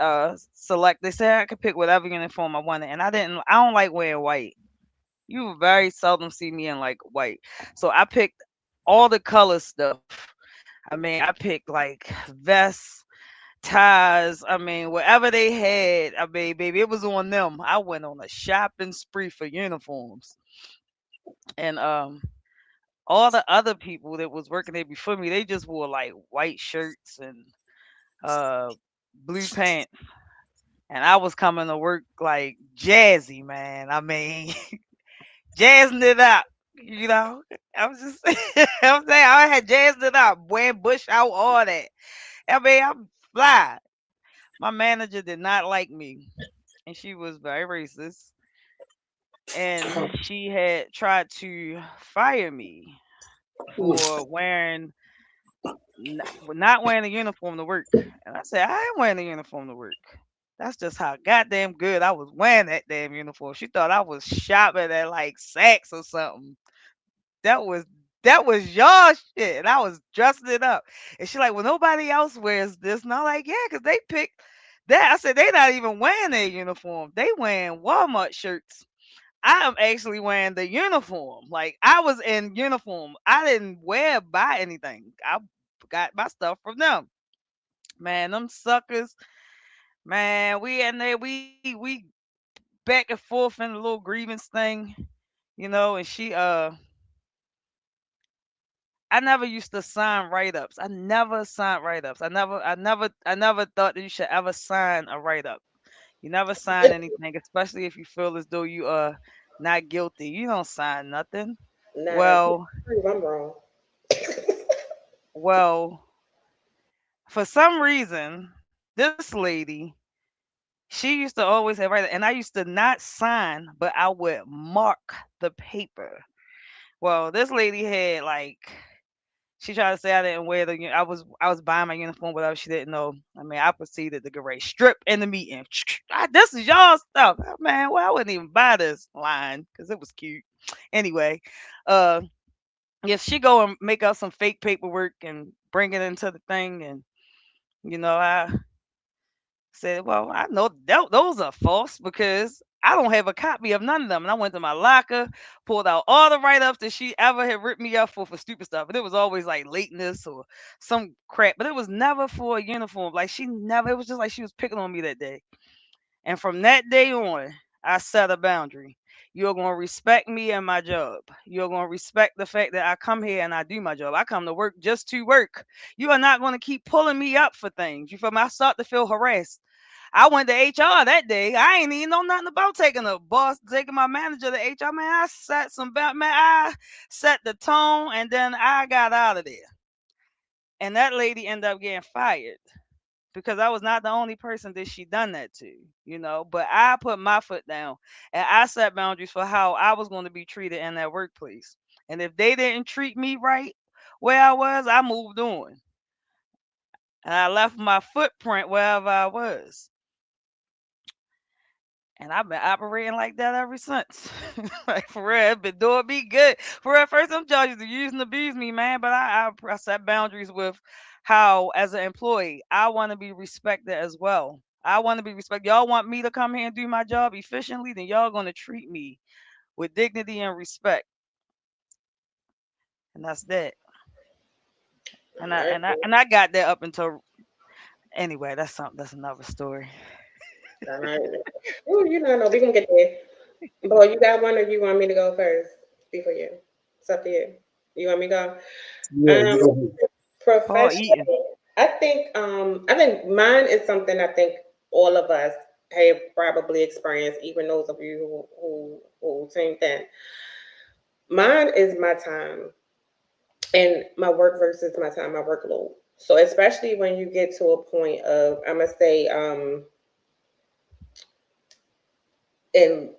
select. They said I could pick whatever uniform I wanted, and I didn't. I don't like wearing white. You will very seldom see me in like white, so I picked all the color stuff. I mean, I picked like vests, ties. I mean, whatever they had. I mean, baby, it was on them. I went on a shopping spree for uniforms, and all the other people that was working there before me, they just wore like white shirts and uh blue pants, and I was coming to work like jazzy, man. I mean, jazzing it up. You know, I was just, I'm saying I had jazzed it up, wearing bush out, all that. I mean, I'm fly. My manager did not like me, and she was very racist, and she had tried to fire me for not wearing a uniform to work. And I said, I ain't wearing a uniform to work. That's just how goddamn good I was wearing that damn uniform. She thought I was shopping at like Saks or something. That was that was your shit. And I was dressing it up. And she like, well, nobody else wears this. And I'm like, yeah, because they picked that. I said, they not even wearing their uniform. They wearing Walmart shirts. I am actually wearing the uniform. Like I was in uniform. I didn't buy anything. I got my stuff from them. Man, them suckers. Man, we in there. We back and forth in a little grievance thing, and she I never used to sign write-ups. I never signed write-ups. I never thought that you should ever sign a write-up. You never sign anything, especially if you feel as though you are not guilty. You don't sign nothing. Nah, Well, prove I'm wrong. well, for some reason, this lady, she used to always have write, and I used to not sign, but I would mark the paper. Well, this lady had like she tried to say I didn't wear the. I was buying my uniform, whatever. She didn't know. I mean, I proceeded to get ready, strip in the meeting. This is y'all stuff, man. Well, I wouldn't even buy this line because it was cute. Anyway, uh, yes, she go and make up some fake paperwork and bring it into the thing, and I said, well, I know those are false because I don't have a copy of none of them. And I went to my locker, pulled out all the write ups that she ever had ripped me up for stupid stuff. And it was always like lateness or some crap, but it was never for a uniform. Like she never, it was just like she was picking on me that day. And from that day on, I set a boundary. You're going to respect me and my job. You're going to respect the fact that I come here and I do my job. I come to work just to work. You are not going to keep pulling me up for things. You feel me? I start to feel harassed. I went to HR that day. I ain't even know nothing about taking my manager to HR. Man, I I set the tone and then I got out of there. And that lady ended up getting fired because I was not the only person that she done that to. But I put my foot down and I set boundaries for how I was going to be treated in that workplace. And if they didn't treat me right where I was, I moved on. And I left my footprint wherever I was. And I've been operating like that ever since. Like for real, been doing me good. For real, first I'm judges to use and abuse me, man. But I set boundaries with how, as an employee, I want to be respected as well. I want to be respected. Y'all want me to come here and do my job efficiently, then y'all gonna treat me with dignity and respect. And that's that. And I All and I and I got that up until anyway. That's something. That's another story. right. Ooh, you know, no, we gonna get there. Boy, you got one, or you want me to go first before you? It's up to you. You want me to go? Yeah, Um, go ahead. Paul eating. professionally, I think mine is something I think all of us have probably experienced, even those of you who same thing. Mine is my time and my work versus my time, my workload. So especially when you get to a point of, I must say, and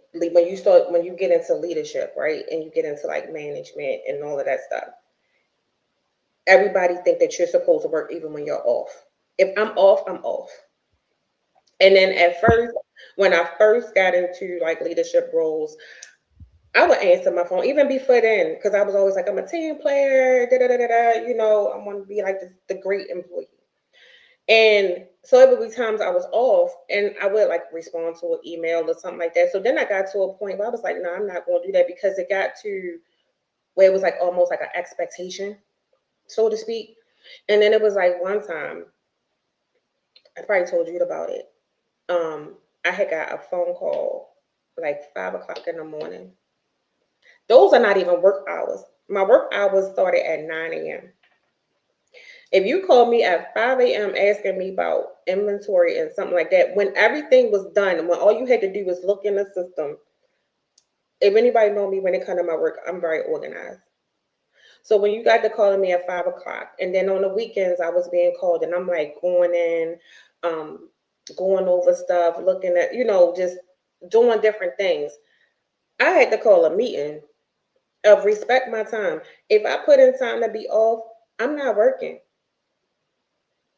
when you get into leadership, right, and you get into like management and all of that stuff, everybody think that you're supposed to work even when you're off. If I'm off, I'm off. And then at first, when I first got into like leadership roles, I would answer my phone even before then because I was always like, I'm a team player, da da da da da. I want to be like the great employee. And so it would be times I was off and I would like respond to an email or something like that. So then I got to a point where I was like, no, I'm not going to do that because it got to where it was like almost like an expectation, so to speak. And then it was like one time, I probably told you about it. I had got a phone call like 5 o'clock in the morning. Those are not even work hours. My work hours started at 9 a.m. If you call me at 5 a.m. asking me about inventory and something like that, when everything was done, when all you had to do was look in the system, if anybody know me when it comes to my work, I'm very organized. So when you got to calling me at 5 o'clock, and then on the weekends I was being called, and I'm like going in, um, going over stuff, looking at, just doing different things. I had to call a meeting of respect my time. If I put in time to be off, I'm not working.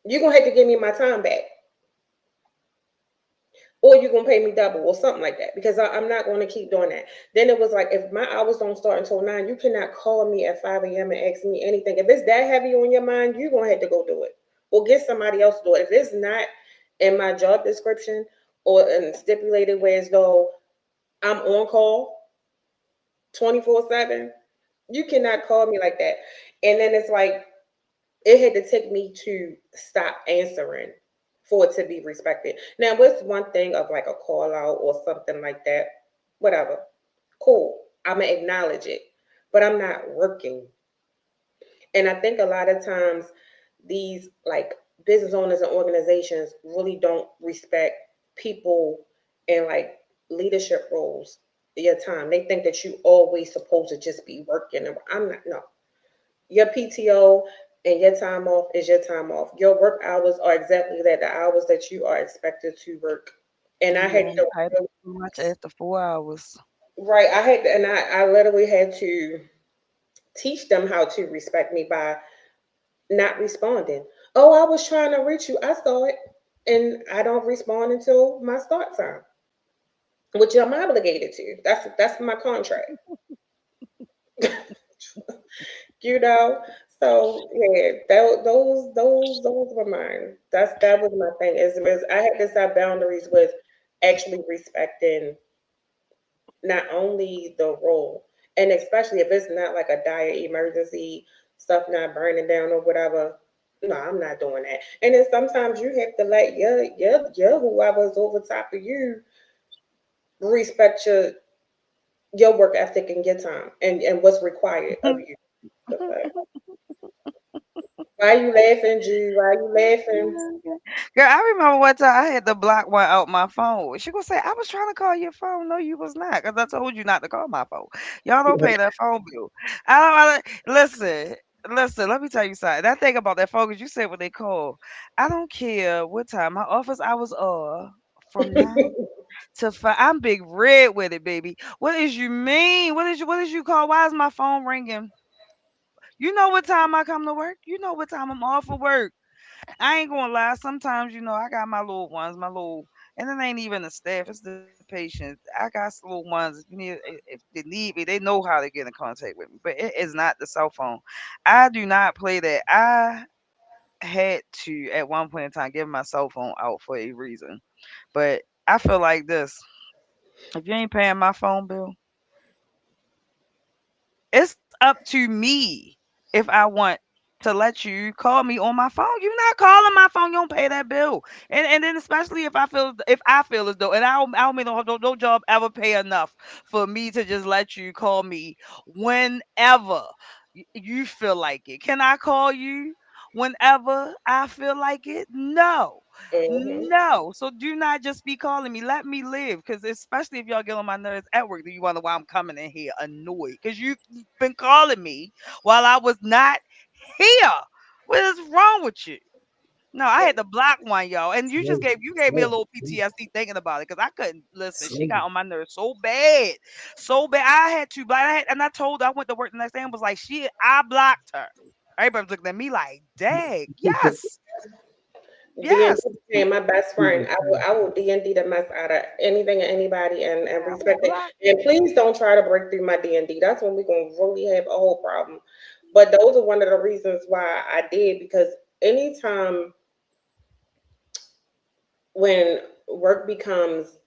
You're gonna have to give me my time back, or you're gonna pay me double, or something like that, because I'm not gonna keep doing that. Then it was like, if my hours don't start until 9, you cannot call me at 5 a.m. and ask me anything. If it's that heavy on your mind, you're gonna have to go do it, or get somebody else to do it. If it's not in my job description or in stipulated where as though I'm on call 24/7, you cannot call me like that. And then it's like it had to take me to stop answering for it to be respected. Now, what's one thing of like a call out or something like that? Whatever. Cool. I'm gonna acknowledge it, but I'm not working. And I think a lot of times these like business owners and organizations really don't respect people in like leadership roles your time. They think that you always supposed to just be working. I'm not, no. Your PTO and your time off is your time off. Your work hours are exactly that, the hours that you are expected to work. And I had Yeah, to I too much after 4 hours. right, I had to, and I literally had to teach them how to respect me by not responding. Oh, I was trying to reach you. I saw it, and I don't respond until my start time, which I'm obligated to. That's my contract. You know. So yeah, those were mine. That was my thing. Is I had to set boundaries with actually respecting not only the role, and especially if it's not like a dire emergency, stuff not burning down or whatever. No, I'm not doing that. And then sometimes you have to let your whoever's over top of you respect your work ethic and your time and what's required of you. The fuck? Why you laughing, G? Why you laughing? Girl, I remember one time I had to block one out my phone. She gonna say, "I was trying to call your phone." No, you was not, because I told you not to call my phone. Y'all don't pay that phone bill. Listen. Listen, let me tell you something. That thing about that phone, 'cause you said what they call. I don't care what time. My office hours are from 9 to 5. I'm big red with it, baby. What is you mean? What is you call? Why is my phone ringing? You know what time I come to work. You know what time I'm off of work. I ain't gonna lie. Sometimes, I got my little ones, and it ain't even the staff, it's the patients. I got little ones. If they need me, they know how to get in contact with me. But it is not the cell phone. I do not play that. I had to at one point in time give my cell phone out for a reason. But I feel like this: if you ain't paying my phone bill, it's up to me if I want to let you call me on my phone. You're not calling my phone. You don't pay that bill. And then especially if I feel as though, and I don't mean no job ever pay enough for me to just let you call me whenever you feel like it. Can I call you whenever I feel like it? No. Hmm. No. So do not just be calling me. Let me live. Because especially if y'all get on my nerves at work, do you wonder why I'm coming in here annoyed? Because you've been calling me while I was not here. What is wrong with you? No, I had to block one, y'all. And you gave me a little PTSD thinking about it, because I couldn't listen. She got on my nerves so bad. So bad. I had to block. And I told her, I went to work the next day and was like, I blocked her. Everybody was looking at me like, dang, yes. D&D Yes. became my best friend. I will D&D the mess out of anything and anybody and I will respect it. block And please don't try to break through my D&D. That's when we're gonna really have a whole problem. But those are one of the reasons why I did, because anytime when work becomes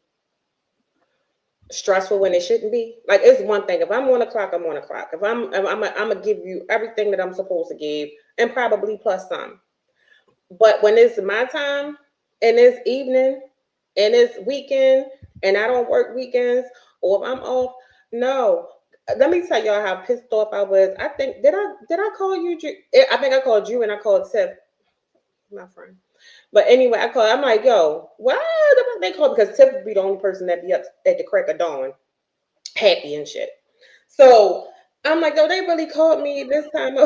stressful when it shouldn't be, like it's one thing. If I'm on the clock, I'm on the clock. I'm gonna give you everything that I'm supposed to give and probably plus some. But when it's my time and it's evening and it's weekend and I don't work weekends, or if I'm off, no. Let me tell y'all how pissed off I was. I think did I call you? I think I called you and I called Tiff, my friend. But anyway, I called. I'm like, yo, why they call? Because Tiff would be the only person that be up at the crack of dawn, happy and shit. So I'm like, yo, they really called me this time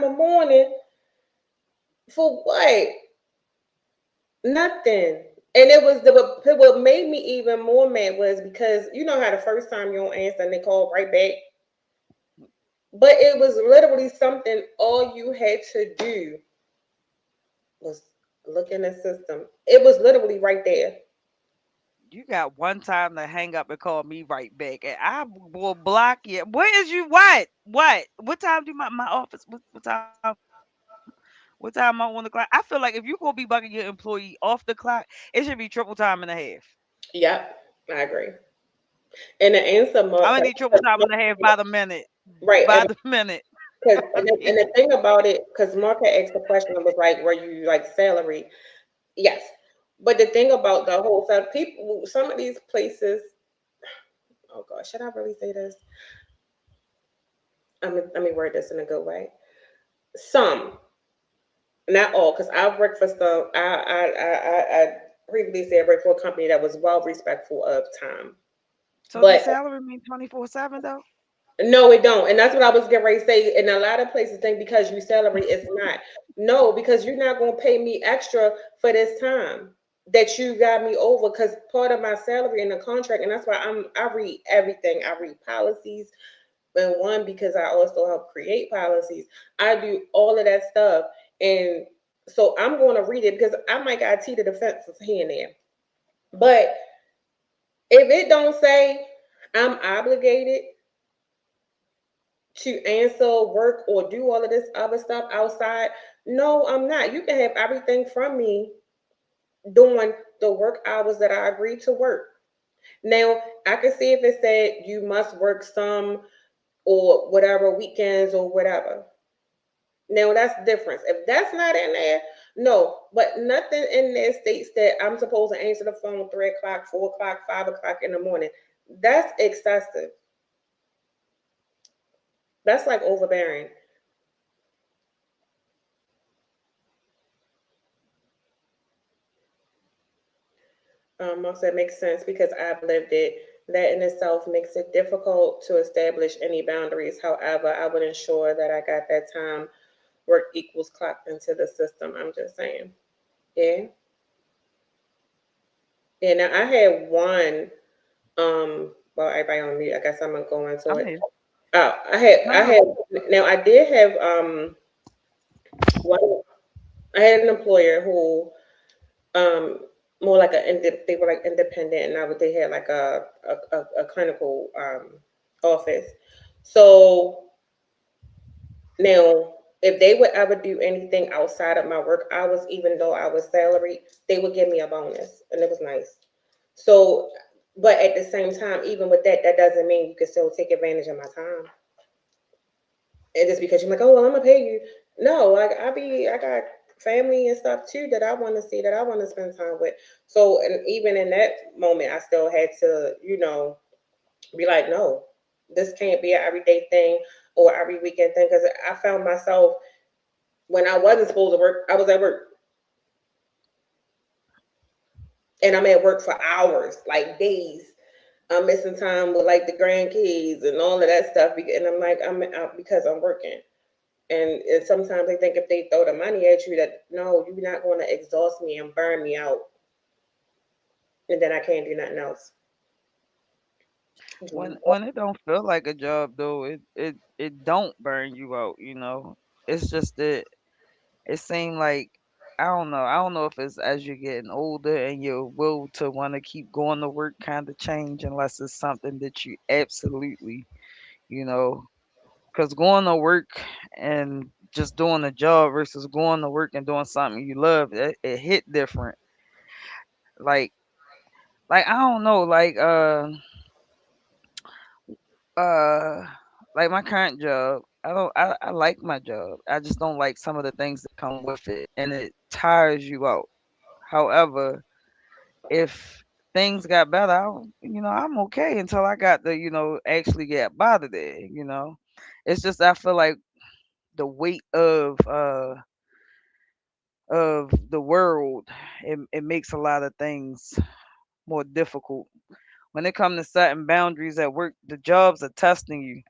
of morning for what? Nothing. And it was what made me even more mad was because you know how the first time you don't answer and they call right back. But it was literally something all you had to do was look in the system. It was literally right there. You got one time to hang up and call me right back, and I will block you. What is you? What? What? What time do my office? What time? What time I'm on the clock? I feel like if you gonna be bugging your employee off the clock, it should be triple time and a half. Yep, I agree. And the answer I'm gonna mark, need triple time and a half by the minute. right? By the minute. Because I and mean, the thing about it, because Mark had asked the question, it was like, were you like salary? Yes. But the thing about the whole people, some of these places, oh gosh, should I really say this? Let me word this in a good way. Some, not all, because I've worked for some. I previously said I worked for a company that was well respectful of time, So the but salary mean 24/7 though? no, it don't. And that's what I was getting ready to say. And a lot of places think because you salary, it's not. No, because you're not going to pay me extra for this time that you got me over. Because part of my salary in the contract, and that's why I read everything. I read policies, and one because I also help create policies. I do all of that stuff, and so I'm going to read it because I might got T to the fences here and there. But if it don't say I'm obligated to answer work or do all of this other stuff outside. No, I'm not. You can have everything from me doing the work hours that I agreed to work. Now, I can see if it said you must work some or whatever weekends or whatever. Now that's the difference. If that's not in there, no, but nothing in there states that I'm supposed to answer the phone 3 o'clock, 4 o'clock, 5 o'clock in the morning. That's excessive. That's like overbearing. Also, it makes sense because I've lived it. That in itself makes it difficult to establish any boundaries. However, I would ensure that I got that time work equals clocked into the system. I'm just saying. Yeah. Yeah. Now I had one. Well, everybody on mute. I guess I'm gonna go into I'm it. here. Oh, No, I no. had. Now I did have one. I had an employer who um more like they were like independent, and they had like a clinical office. So now if they would ever do anything outside of my work hours, even though I was salaried, they would give me a bonus, and it was nice. So, but at the same time, even with that, that doesn't mean you can still take advantage of my time. And just because you're like, oh well, I'm gonna pay you. No, like I got family and stuff too that I want to see, that I want to spend time with. So, and even in that moment, I still had to, be like, no, this can't be an everyday thing or every weekend thing. Because I found myself when I wasn't supposed to work, I was at work, and I'm at work for hours, like days. I'm missing time with like the grandkids and all of that stuff, and I'm like, I'm out because I'm working. And sometimes they think if they throw the money at you, that no, you're not going to exhaust me and burn me out, and then I can't do nothing else. When it don't feel like a job though, it don't burn you out, you know. It's just that it seemed like I don't know if it's as you're getting older and your will to want to keep going to work kind of change unless it's something that you absolutely, you know, because going to work and just doing a job versus going to work and doing something you love, it hit different. Like I don't know, uh like my current job, I like my job. I just don't like some of the things that come with it and it tires you out. However, if things got better, I'm okay until I got to, actually get bothered there, you know. It's just I feel like the weight of the world, it makes a lot of things more difficult. When it comes to setting boundaries at work, the jobs are testing you.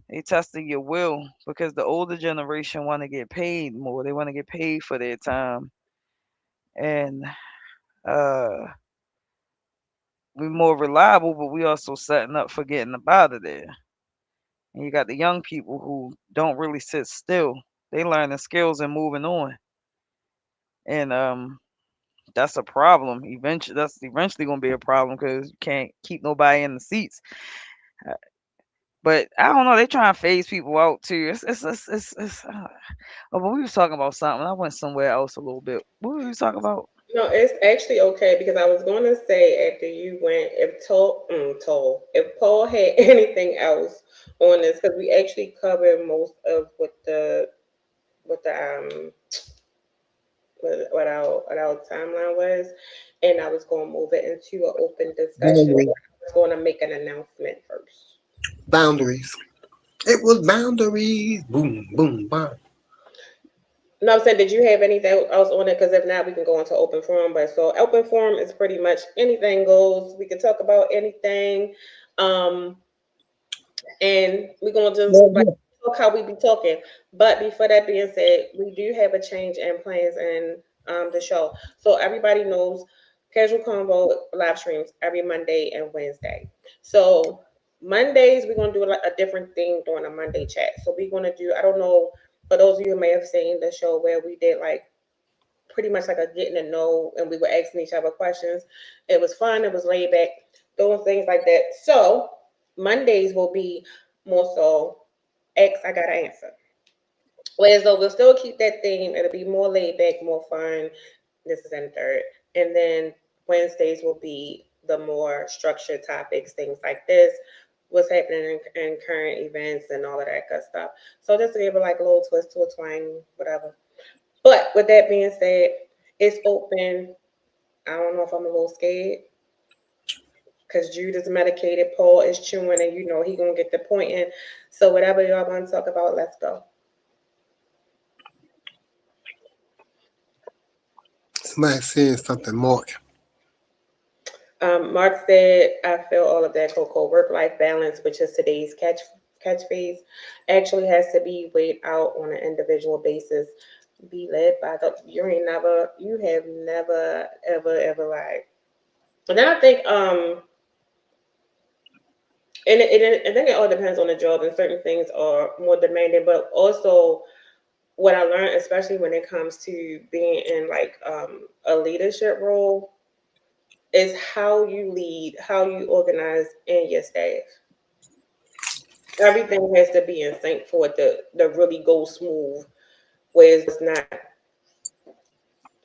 They testing your will because the older generation want to get paid more. They want to get paid for their time, and uh, we more reliable, but we also setting up for getting up out of there. And you got the young people who don't really sit still. They learning skills and moving on, and that's a problem. That's eventually gonna be a problem because you can't keep nobody in the seats. Uh, But I don't know. They trying to phase people out too. Oh, but we was talking about something. I went somewhere else a little bit. What were we talking about? No, it's actually okay because I was going to say after you went, if if Paul had anything else on this, because we actually covered most of what the what our timeline was, and I was going to move it into an open discussion. Boundaries. I was going to make an announcement first. Boundaries. It was boundaries. Boom, boom, bam. No, I'm saying, did you have anything else on it? Because if not, we can go into open forum. But so open forum is pretty much anything goes. We can talk about anything, um, and we're gonna just Well, like talk how we be talking. But before that being said, we do have a change in plans in the show. So everybody knows Casual Convo live streams every Monday and Wednesday. So Mondays we're gonna do like a different thing during a Monday chat. So we're gonna do, I don't know, for those of you who may have seen the show where we did like pretty much like a getting to know and we were asking each other questions. It was fun, it was laid back, doing things like that. So Mondays will be more so X, I got an answer. Whereas though we'll still keep that theme, it'll be more laid back, more fun. This is in third. And then Wednesdays will be the more structured topics, things like this, what's happening in current events and all of that good stuff. So just to give it like a little twist to a twang, whatever. But with that being said, it's open. I don't know if I'm a little scared because Jude is medicated, Paul is chewing, and you know he gonna get the point in. So whatever y'all want to talk about, let's go. somebody saying something more. Mark said, "I feel all of that, Coco. Work-life balance, which is today's catchphrase, actually has to be weighed out on an individual basis. Be led by the you have never ever lied." And then I think I think it all depends on the job, and certain things are more demanding, but also what I learned, especially when it comes to being in like a leadership role, is how you lead, how you organize in your staff. Everything has to be in sync for it to really go smooth, where it's not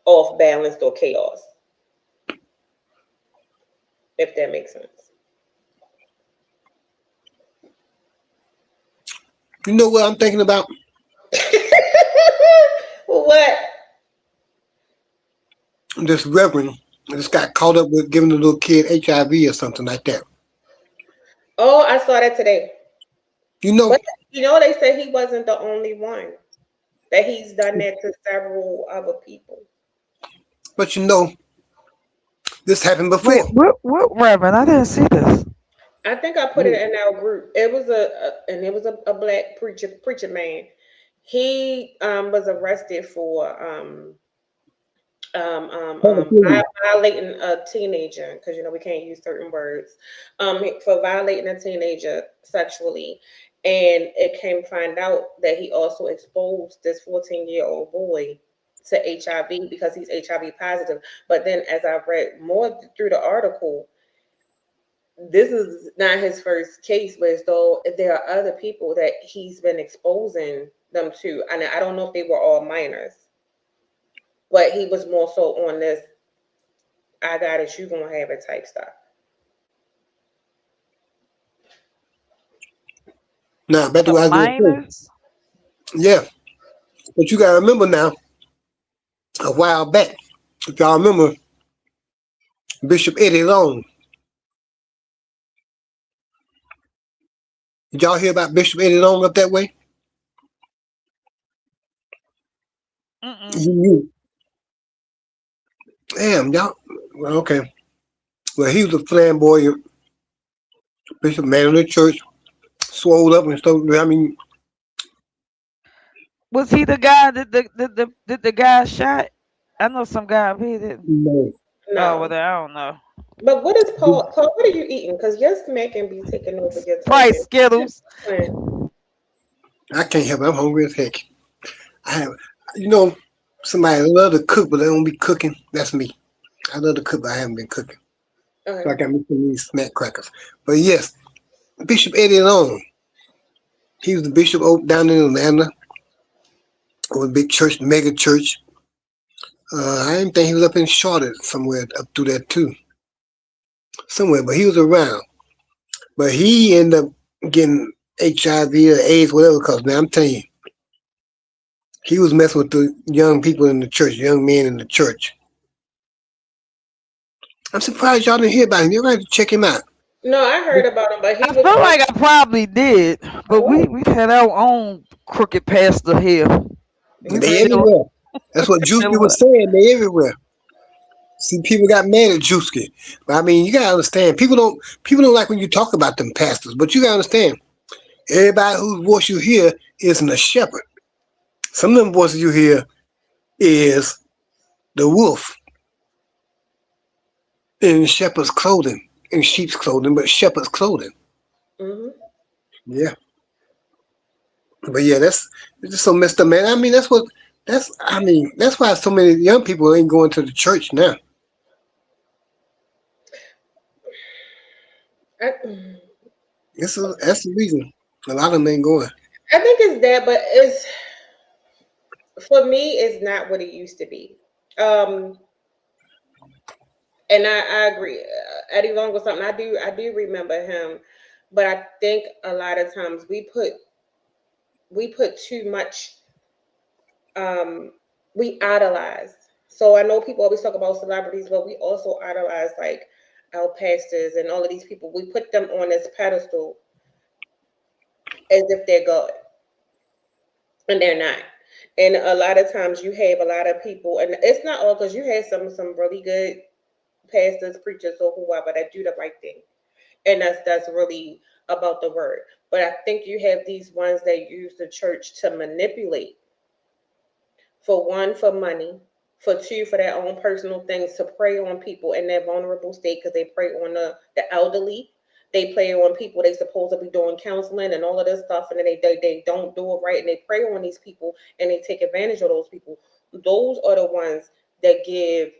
off balanced or chaos, if that makes sense. You know what I'm thinking about? What? This reverend just got caught up with giving the little kid HIV or something like that. Oh, I saw that today. You know, But you know, they said he wasn't the only one. That he's done that to several other people. but you know, this happened before. Wait, what Reverend? I didn't see this. I think I put it in our group. It was and it was a black preacher man. He was arrested for violating a teenager, because you know we can't use certain words, for violating a teenager sexually, and it came find out that he also exposed this 14-year-old boy to HIV because he's HIV positive. But then as I read more through the article, this is not his first case, but as though there are other people that he's been exposing them to, and I don't know if they were all minors, but he was more so on this "I got it, you gonna have it" type stuff. Now, back to The what I was going to say. minors. Yeah, but you got to remember now, a while back, if y'all remember, Bishop Eddie Long. Did y'all hear about Bishop Eddie Long up that way? Mm-mm. You knew. Damn, y'all. Well, okay. Well, he was a flamboyant bishop, man of the church, swole up and stuff. I mean, Was he the guy that the guy shot? I know some guy up here that. no. Oh, well, No. I don't know. But what is Paul? Paul, what are you eating? Because your smacking be taking over your Probably talking. Skittles. I can't help it. I'm hungry as heck. I have, you know, somebody love to cook, but they don't be cooking. That's me. I love to cook, but I haven't been cooking. So I Okay. got me some of these snack crackers. But yes, Bishop Eddie Long, he was the bishop down in Atlanta, of a big church, mega church. I didn't think he was up in Charlotte somewhere up through there too. Somewhere, but he was around. But he ended up getting HIV or AIDS, whatever, because now I'm telling you, he was messing with the young people in the church, young men in the church. I'm surprised y'all didn't hear about him. You're going to check him out. No, I heard about him, but he I was feel like I probably did, but we had our own crooked pastor here. You They still everywhere. That's what Juicy still was what? saying. They everywhere. See, people got mad at Juicy, but I mean, you gotta understand. People don't like when you talk about them pastors, but you gotta understand. Everybody whose voice you hear isn't a shepherd. Some of them voices you hear is the wolf in shepherd's clothing, in sheep's clothing, but shepherd's clothing. Hmm. Yeah, but yeah, that's it's just so messed up, man. I mean, that's why so many young people ain't going to the church now. I, That's the reason a lot of them ain't going. I think it's that, but it's for me, it's not what it used to be. Um, and I agree. Eddie Long was something I do remember him, but I think a lot of times we put too much um we idolize. So I know people always talk about celebrities, but we also idolize like our pastors and all of these people. We put them on this pedestal as if they're God, and they're not. And a lot of times you have a lot of people, and it's not all because you have some really good pastors, preachers, or whoever that do the right thing, and that's really about the word. But I think you have these ones that use the church to manipulate, for one, for money, for two, for their own personal things, to prey on people in their vulnerable state because they prey on the elderly. They prey on people they supposed to be doing counseling and all of this stuff, and then they don't do it right, and they prey on these people and they take advantage of those people. Those are the ones that give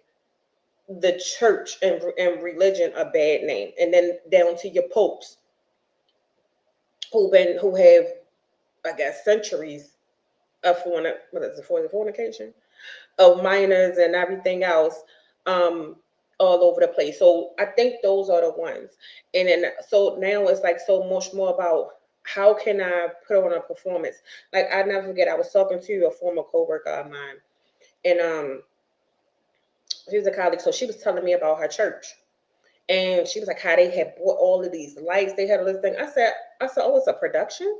the church and religion a bad name. And then down to your popes who have, I guess, centuries of what is it, for the fornication of minors and everything else, um all over the place. So I think those are the ones. And then so now it's like so much more about how can I put on a performance. Like I never forget, I was talking to a former coworker of mine, and she was a colleague, so she was telling me about her church. And she was like, how they had bought all of these lights, they had all this thing. I said, oh, it's a production.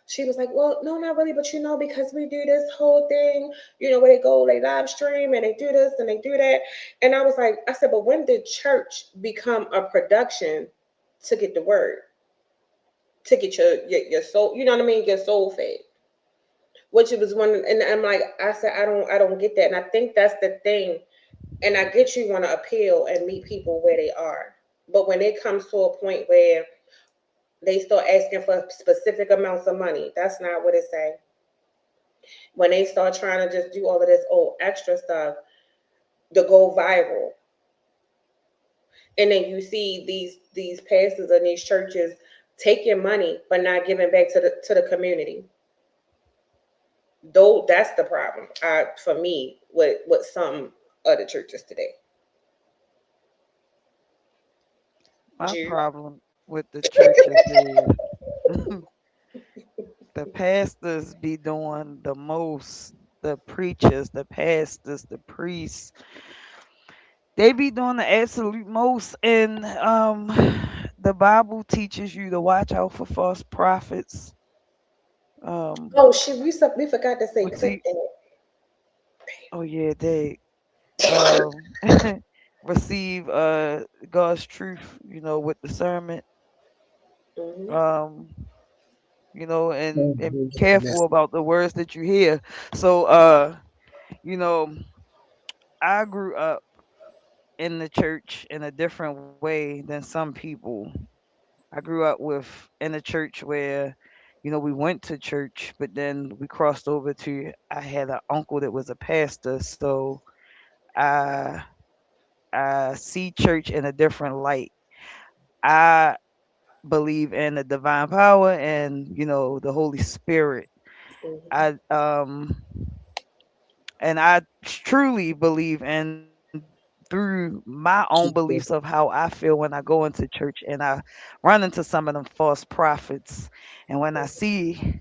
She was like, well, no, not really, but because we do this whole thing, where they go, they live stream and they do this and they do that. And I said, but when did church become a production to get the word, to get your soul, you know what I mean, your soul fed? Which it was one, and I'm like, I said, I don't get that. And I think that's the thing. And I get you want to appeal and meet people where they are. But when it comes to a point where they start asking for specific amounts of money, that's not what it say. When they start trying to just do all of this extra stuff to go viral, and then you see these pastors in these churches taking money but not giving back to the community. Though that's the problem, for me, with some other churches today. My Jude. problem with the churches is the pastors be doing the most, the preachers, the pastors, the priests, they be doing the absolute most. And the Bible teaches you to watch out for false prophets. Um Oh shit, we forgot to say clip receive that. oh yeah, they um receive God's truth, with discernment. Hmm. Um and be That's careful about the words that you hear. So you know I grew up in the church in a different way than some people. I grew up in a church where we went to church, but then we crossed over to, I had an uncle that was a pastor. So i I see church in a different light. I believe in the divine power and the Holy Spirit. Hmm. I um and I truly believe in, through my own beliefs of how I feel when I go into church and I run into some of them false prophets. And when I see,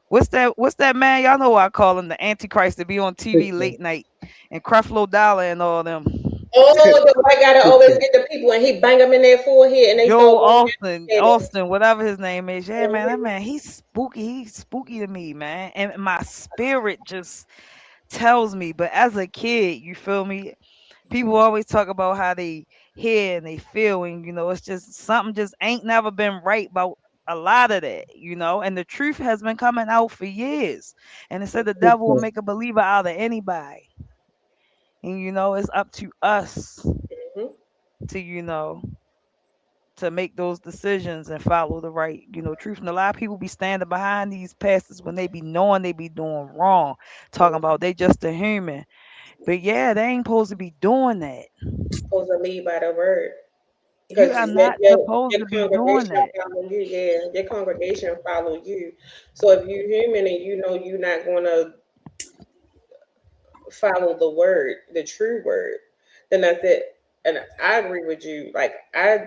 what's that man? Y'all know what I call him, the Antichrist, to be on TV late night, and Creflo Dollar and all them. Oh, the white guy that always get the people and he bang them in their forehead and they start Joe going Austin, at him. Austin, whatever his name is. Yeah, man, that Mhm. man, he's spooky. He's spooky to me, man. And my spirit just tells me. But as a kid, you feel me? People always talk about how they hear and they feel, and it's just something just ain't never been right about a lot of that, and the truth has been coming out for years. And it said the devil will make a believer out of anybody. And it's up to us Mhm. to, to make those decisions and follow the right, truth. And a lot of people be standing behind these pastors when they be knowing they be doing wrong, talking about they just a human. But yeah, they ain't supposed to be doing that. Supposed to lead by the word. You Because are not supposed your to be doing congregation that. follow you, yeah. Your congregation follow you. So if you're human and you know you're not gonna follow the word, the true word, then that's it. And I agree with you. Like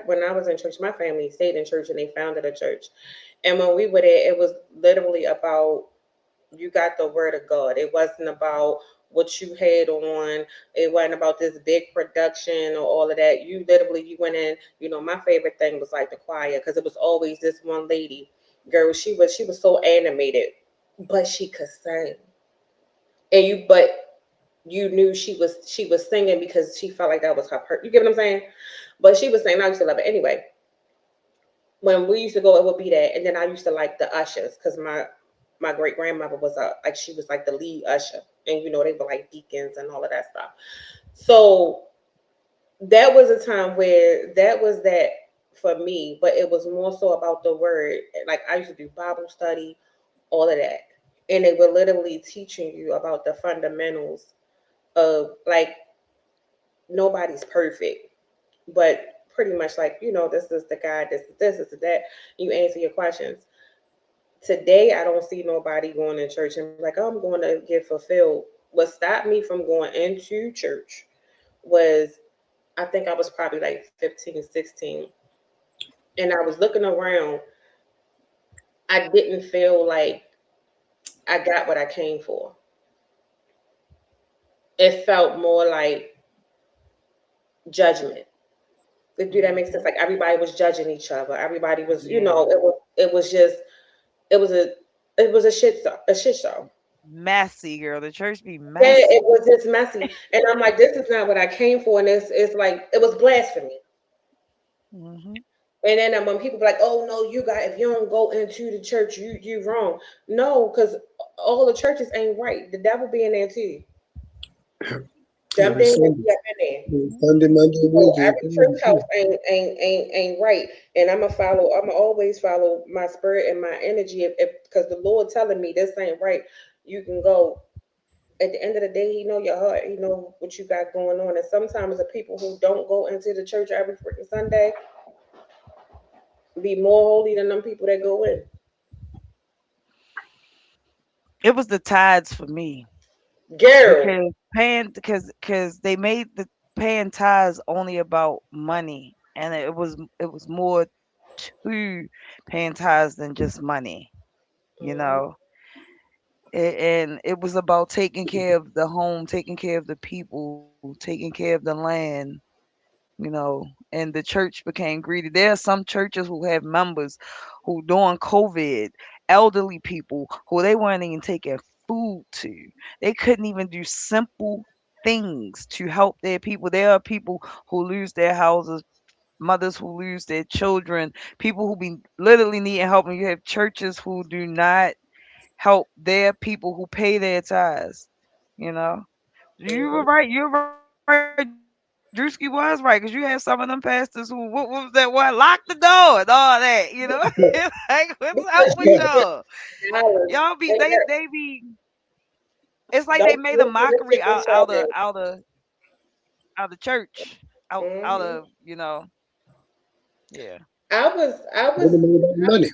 when I was in church, my family stayed in church and they founded a church. And when we were there, it was literally about you got the word of God. It wasn't about what you had on. It wasn't about this big production or all of that. You went in. My favorite thing was like the choir because it was always this one lady, girl. She was so animated, but she could sing. But you knew she was singing because she felt like that was her part. You get what I'm saying? But she was saying I used to love it anyway. When we used to go, it would be that, and then I used to like the ushers because my great grandmother was like she was like the lead usher, and they were like deacons and all of that stuff. So that was a time where that was that for me, but it was more so about the word. Like I used to do Bible study, all of that, and they were literally teaching you about the fundamentals of like nobody's perfect, but pretty much like this is the guy, this is that. You answer your questions. Today I don't see nobody going to church and like, oh, I'm going to get fulfilled. What stopped me from going into church was I think I was probably like 15, 16, and I was looking around. I didn't feel like I got what I came for. It felt more like judgment. Do that make sense? Hmm. Like everybody was judging each other. Everybody was, Yeah. it was just it was a it was a shit show. Messy, girl. The church be Yeah, it messy. was just messy. And I'm like, this is not what I came for. And it's like, it was blasphemy. Hmm. And then when people be like, oh, no, you got, if you don't go into the church, you wrong. No, because all the churches ain't right. The devil be in there too. Them Every demons Sunday, be up in there. every Sunday, Monday, and So Wednesday, every church house ain't right. And I'ma always follow my spirit and my energy if because the Lord telling me this ain't right, you can go. At the end of the day, he know your heart. He know what you got going on. And sometimes the people who don't go into the church every freaking Sunday be more holy than them people that go in. It was the tides for me Girl. because because they made the paying tithes only about money, and it was more to paying tithes than just money. You Mhm. know, and it was about taking care of the home, taking care of the people, taking care of the land, and the church became greedy. There are some churches who have members who during COVID, elderly people who they weren't even taking food to. They couldn't even do simple things to help their people. There are people who lose their houses, mothers who lose their children, people who be literally needing help, and you have churches who do not help their people who pay their tithes. You know, you were Mhm. right. You're right. Drewski was right because you had some of them pastors who what was that? What lock the door and all that. Like what's up with Because y'all? you get Y'all dollars. be And they be. It's like they don't made a mockery ritualistic and service. out of church, out Mhm. of yeah. I was everybody about money.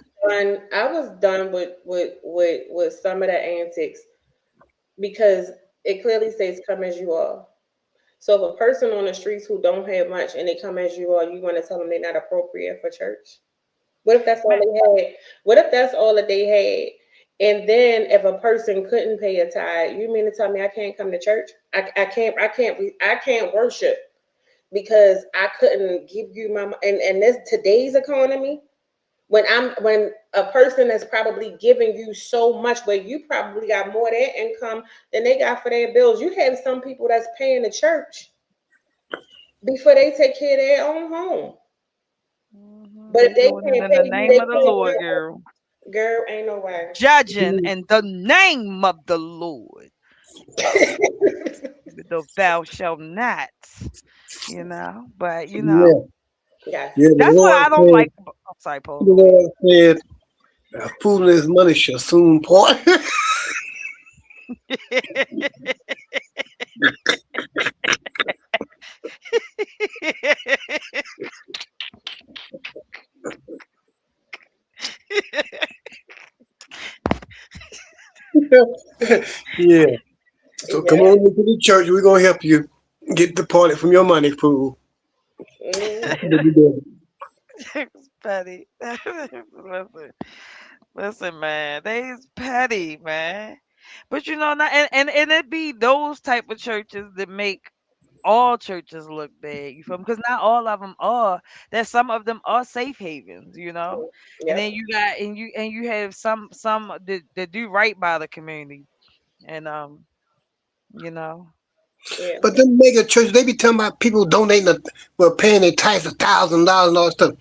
done with some of the antics because it clearly says come as you are. So if a person on the streets who don't have much and they come as you are, you want to tell them they're not appropriate for church? What if that's all Man, they had? What if that's all that they had? And then if a person couldn't pay a tithe, you mean to tell me I can't come to church? I can't worship. because I couldn't give you my and this today's economy when a person is probably giving you so much where you probably got more of their income than they got for their bills. You have some people that's paying the church before they take care of their own home. But They if they doing it can't in the pay you, name they of the can't Lord, get girl. girl, ain't no way. Judging in the name of the Lord. The thou shalt not. But Yeah, Yes. yeah. The that's what Lord I don't said, like. I'm sorry, Paul. the Go ahead. Lord said, a fool and his money shall soon part. Yeah. So come Yeah. on into the church. We're gonna help you get departed from your money, fool. That's Mhm. what we do. It's petty. Listen, man. They's petty, man. But not, and it be those type of churches that make all churches look bad. You feel me? Because not all of them are. There's some of them are safe havens. And then Yep. you have some that do right by the community. And you know. Yeah. But them mega churches, they be telling about people donating, well, paying their tithes $1,000 and all that stuff.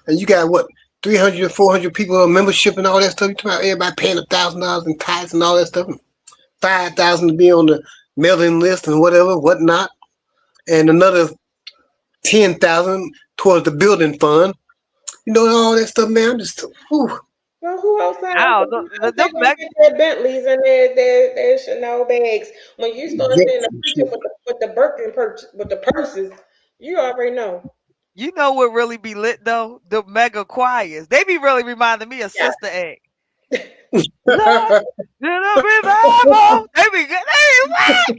And you got what, 300, 400 people on membership and all that stuff. You talking about everybody paying $1,000 in tithes and all that stuff. 5,000 to be on the mailing list and whatever, whatnot, and another 10,000 towards the building fund. All that stuff, man. I'm just, whew. Well, who else? Ow, Who else they them gonna back. get their Bentleys and their Chanel bags? When you start seeing Jets the and preacher shit. with the Birkin with the purses, you already know. You know what really be lit though? The mega choirs. They be really reminding me of Yeah. Sister Act. Lord, in a revival. They be good. They be whack.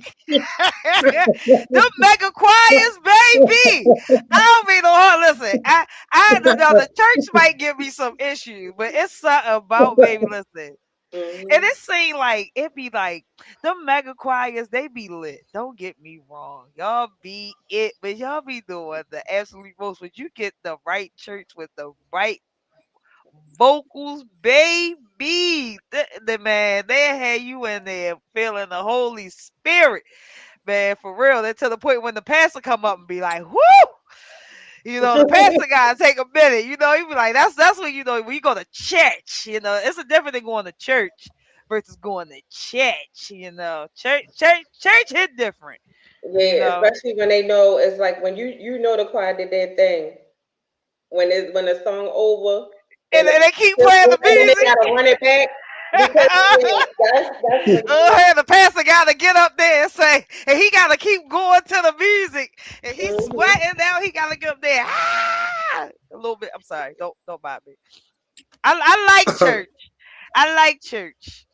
Them mega choirs, baby. I don't mean no harm. Listen, the church might give me some issues, but it's something about baby. Listen. And Hmm. it seemed like it be like them mega choirs, they be lit. Don't get me wrong. Y'all be it, but y'all be doing the absolute most. When you get the right church with the right vocals, baby. The man, they had you in there feeling the Holy Spirit, man, for real. That to the point when the pastor come up and be like, "Whoo!" The pastor gotta take a minute. He be like, "That's when when you go to church. It's a different thing going to church versus going to church. Church hit different. You Yeah, know, especially when they know it's like when you know the choir did their thing when the song over and and they keep playing the then they music. gotta run it back because yeah, that's when The pastor got to get up there and say, and he got to keep going to the music, and he's hmm sweating now. He got to get up there, a little bit. I'm sorry, don't bite me. I like church. I like church.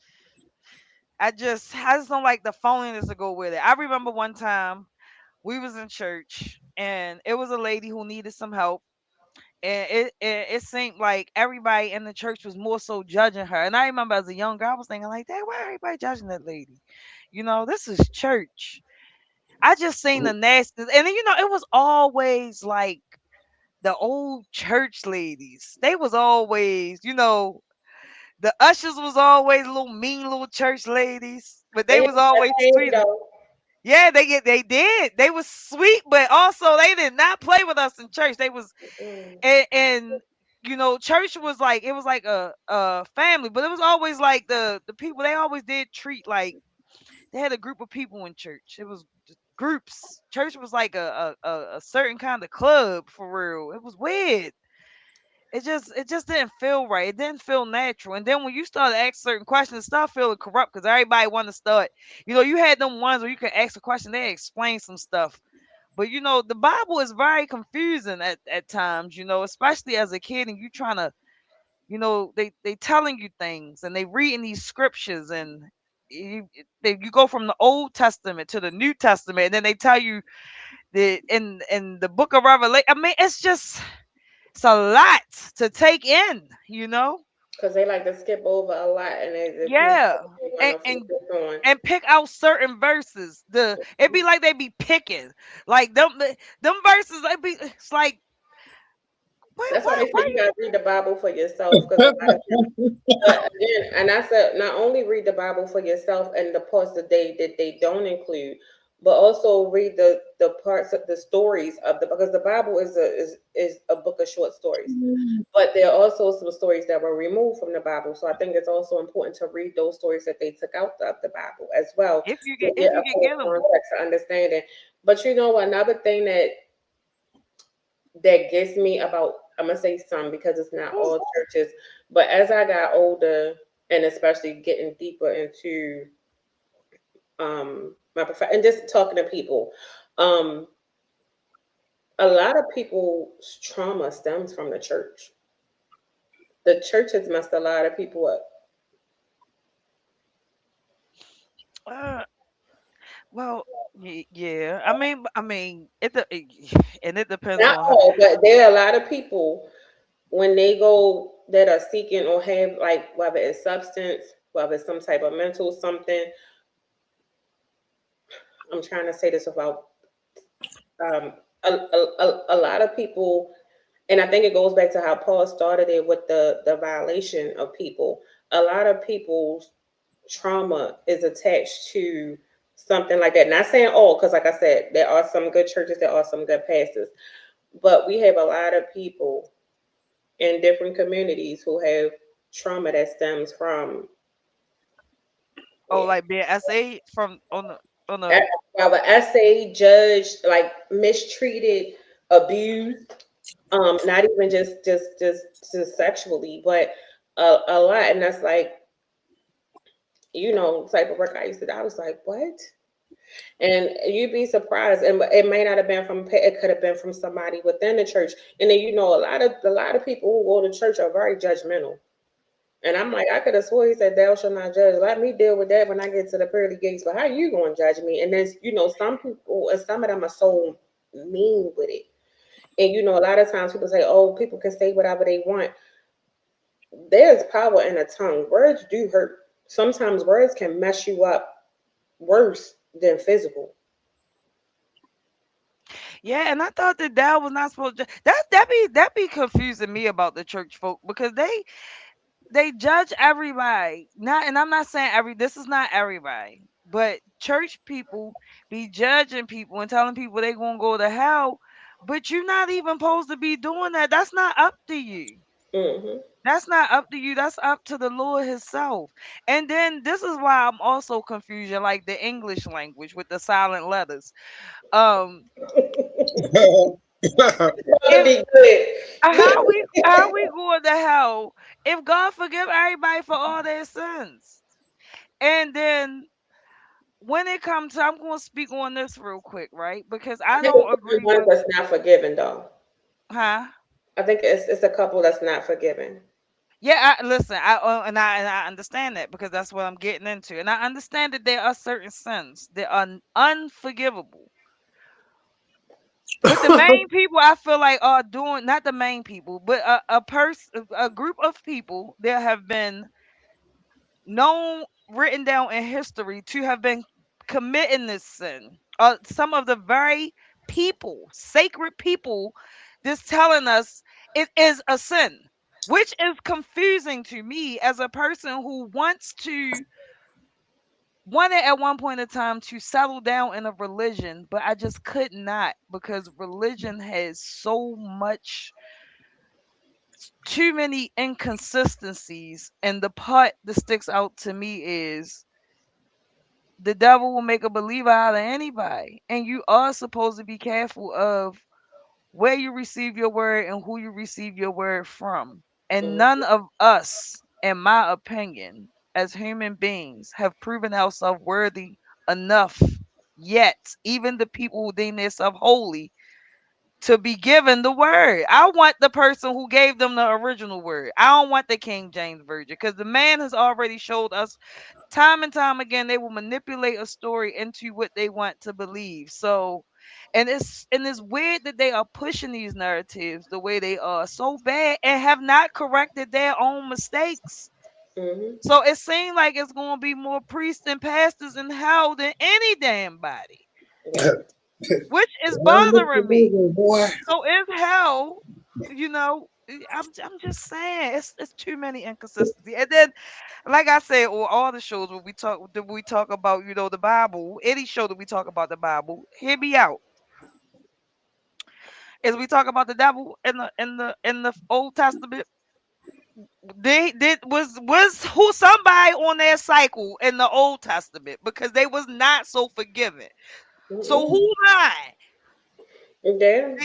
I just don't like the phoniness to go with it. I remember one time we was in church, and it was a lady who needed some help. And it seemed like everybody in the church was more so judging her. And I remember as a young girl, I was thinking like, "Dang, why everybody judging that lady? This is church." I just seen the nasty, and then it was always like the old church ladies. They was always, the ushers was always little mean little church ladies, but they they was got always paid sweet. though. Yeah, they did. They was sweet, but also they did not play with us in church. They was Mm. and church was like it was like a family, but it was always like the people they always did treat like they had a group of people in church. It was just groups. Church was like a certain kind of club for real. It was weird. It just didn't feel right. It didn't feel natural. And then when you started asking certain questions, it started feeling corrupt because everybody wanted to start. You had them ones where you could ask a question, they explain some stuff. But the Bible is very confusing at times, especially as a kid and you trying to, they telling you things and they reading these scriptures and you go from the Old Testament to the New Testament and then they tell you that in the book of Revelation. I mean, it's a lot to take in. Because they like to skip over a lot, and if you Yeah. want And to and focus on. and pick out certain verses. It be like they be picking. Like them verses, they be it's like That's why they say you what gotta read the Bible for yourself. Because a lot of people, but again, and I said not only read the Bible for yourself and the parts that they don't include, but also read the parts of the stories of the because the Bible is a book of short stories. But there are also some stories that were removed from the Bible. So I think it's also important to read those stories that they took out of the Bible as well to if get you a can full get them. context of understanding. But you know, another thing that gets me about I'm gonna say some because it's not all churches, but as I got older and especially getting deeper into my profession and just talking to people, um, a lot of people's trauma stems from the church. The church has messed a lot of people up. Uh, well, yeah. And it depends Not on how. all, but there are a lot of people when they go that are seeking or have like whether it's substance, whether it's some type of mental something. I'm trying to say this without um, a lot of people, and I think it goes back to how Paul started it with the violation of people. A lot of people's trauma is attached to something like that. Not saying all, because like I said, there are some good churches, there are some good pastors, but we have a lot of people in different communities who have trauma that stems from Oh, yeah. like being SA from on the While the essay judged, like mistreated, abused, not even just sexually, but a lot, and that's like type of work I used to do. I was like, what? And you'd be surprised, and it may not have been it could have been from somebody within the church. And then a lot of people who go to church are very judgmental. And I'm like, I could have swore he said, "Thou shalt not judge." Let me deal with that when I get to the pearly gates. But how you going to judge me? And then some people, and some of them are so mean with it. And a lot of times people say, "Oh, people can say whatever they want." There's power in a tongue. Words do hurt. Sometimes words can mess you up worse than physical. Yeah, and I thought that was not supposed to that be confusing me about the church folk because they judge everybody. Not and I'm not saying this is not everybody, but church people be judging people and telling people they gonna go to hell, but you're not even supposed to be doing that. That's not up to you. Hmm. That's not up to you. That's up to the Lord Himself. And then this is why I'm also confusing, like the English language with the silent letters. Um, To if be good. how we going to hell if God forgive everybody for all their sins? And then when it comes to, I'm going to speak on this real quick, right? Because I I think it's don't the agree ones with, that's not forgiven, though. huh? I think it's a couple that's not forgiven. Yeah, listen, and I understand that because that's what I'm getting into, and I understand that there are certain sins that are unforgivable. But the main people I feel like are doing, not the main people, but a group of people that have been known, written down in history to have been committing this sin. Some of the very people, sacred people, just telling us it is a sin, which is confusing to me as a person who wanted at one point in time to settle down in a religion, but I just could not because religion has so much too many inconsistencies. And the part that sticks out to me is the devil will make a believer out of anybody. And you are supposed to be careful of where you receive your word and who you receive your word from. And Mhm. none of us, in my opinion, as human beings, have proven ourselves worthy enough yet, even the people who deem themselves holy, to be given the word. I want the person who gave them the original word. I don't want the King James Version because the man has already showed us time and time again they will manipulate a story into what they want to believe. So and it's weird that they are pushing these narratives the way they are so bad and have not corrected their own mistakes. Hmm. So it seems like it's going to be more priests and pastors in hell than any damn body, Yep. which is Well, bothering me. Mr. boy. So is hell, I'm just saying it's too many inconsistencies. And then, like I said, or all the shows where we talk about the Bible, any show that we talk about the Bible, hear me out. As we talk about the devil in the Old Testament, they did was who somebody on their cycle in the Old Testament because they was not so forgiving. So who Mm-mm. am I? Yeah.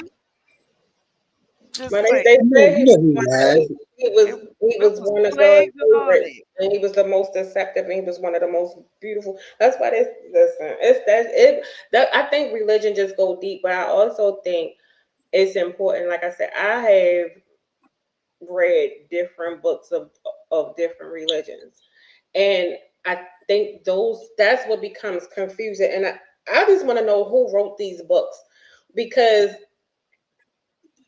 Just But saying, they said You know who lies. it, he it was was one of God's plagues and all favorites, that. and he was the most deceptive, and he was one of the most beautiful. That's why this listen. It's that it that I think religion just go deep, but I also think it's important. Like I said, I have read different books of different religions, and I think that's what becomes confusing. And I just want to know who wrote these books because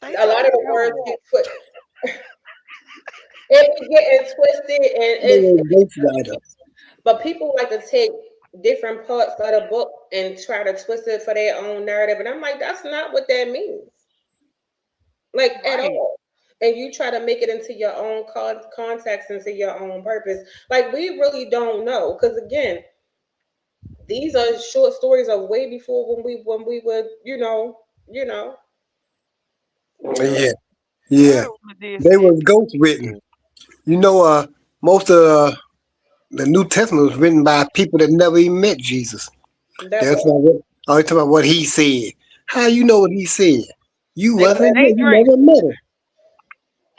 They a tell lot of the the words devil. get put. It be getting twisted, and You're a ghostwriter. but people like to take different parts of the book and try to twist it for their own narrative, and I'm like, that's not what that means, like at Right. all. And you try to make it into your own context, into your own purpose. Like we really don't know, because again, these are short stories of way before when we were, you know. Yeah, yeah. Girl, on the Dead They Sea was ghost written. You know, most of the New Testament was written by people that never even met Jesus. That That's part. not what. Always talking about what he said. How you know what he said? You because wasn't Exactly. there. they You drink. never met him.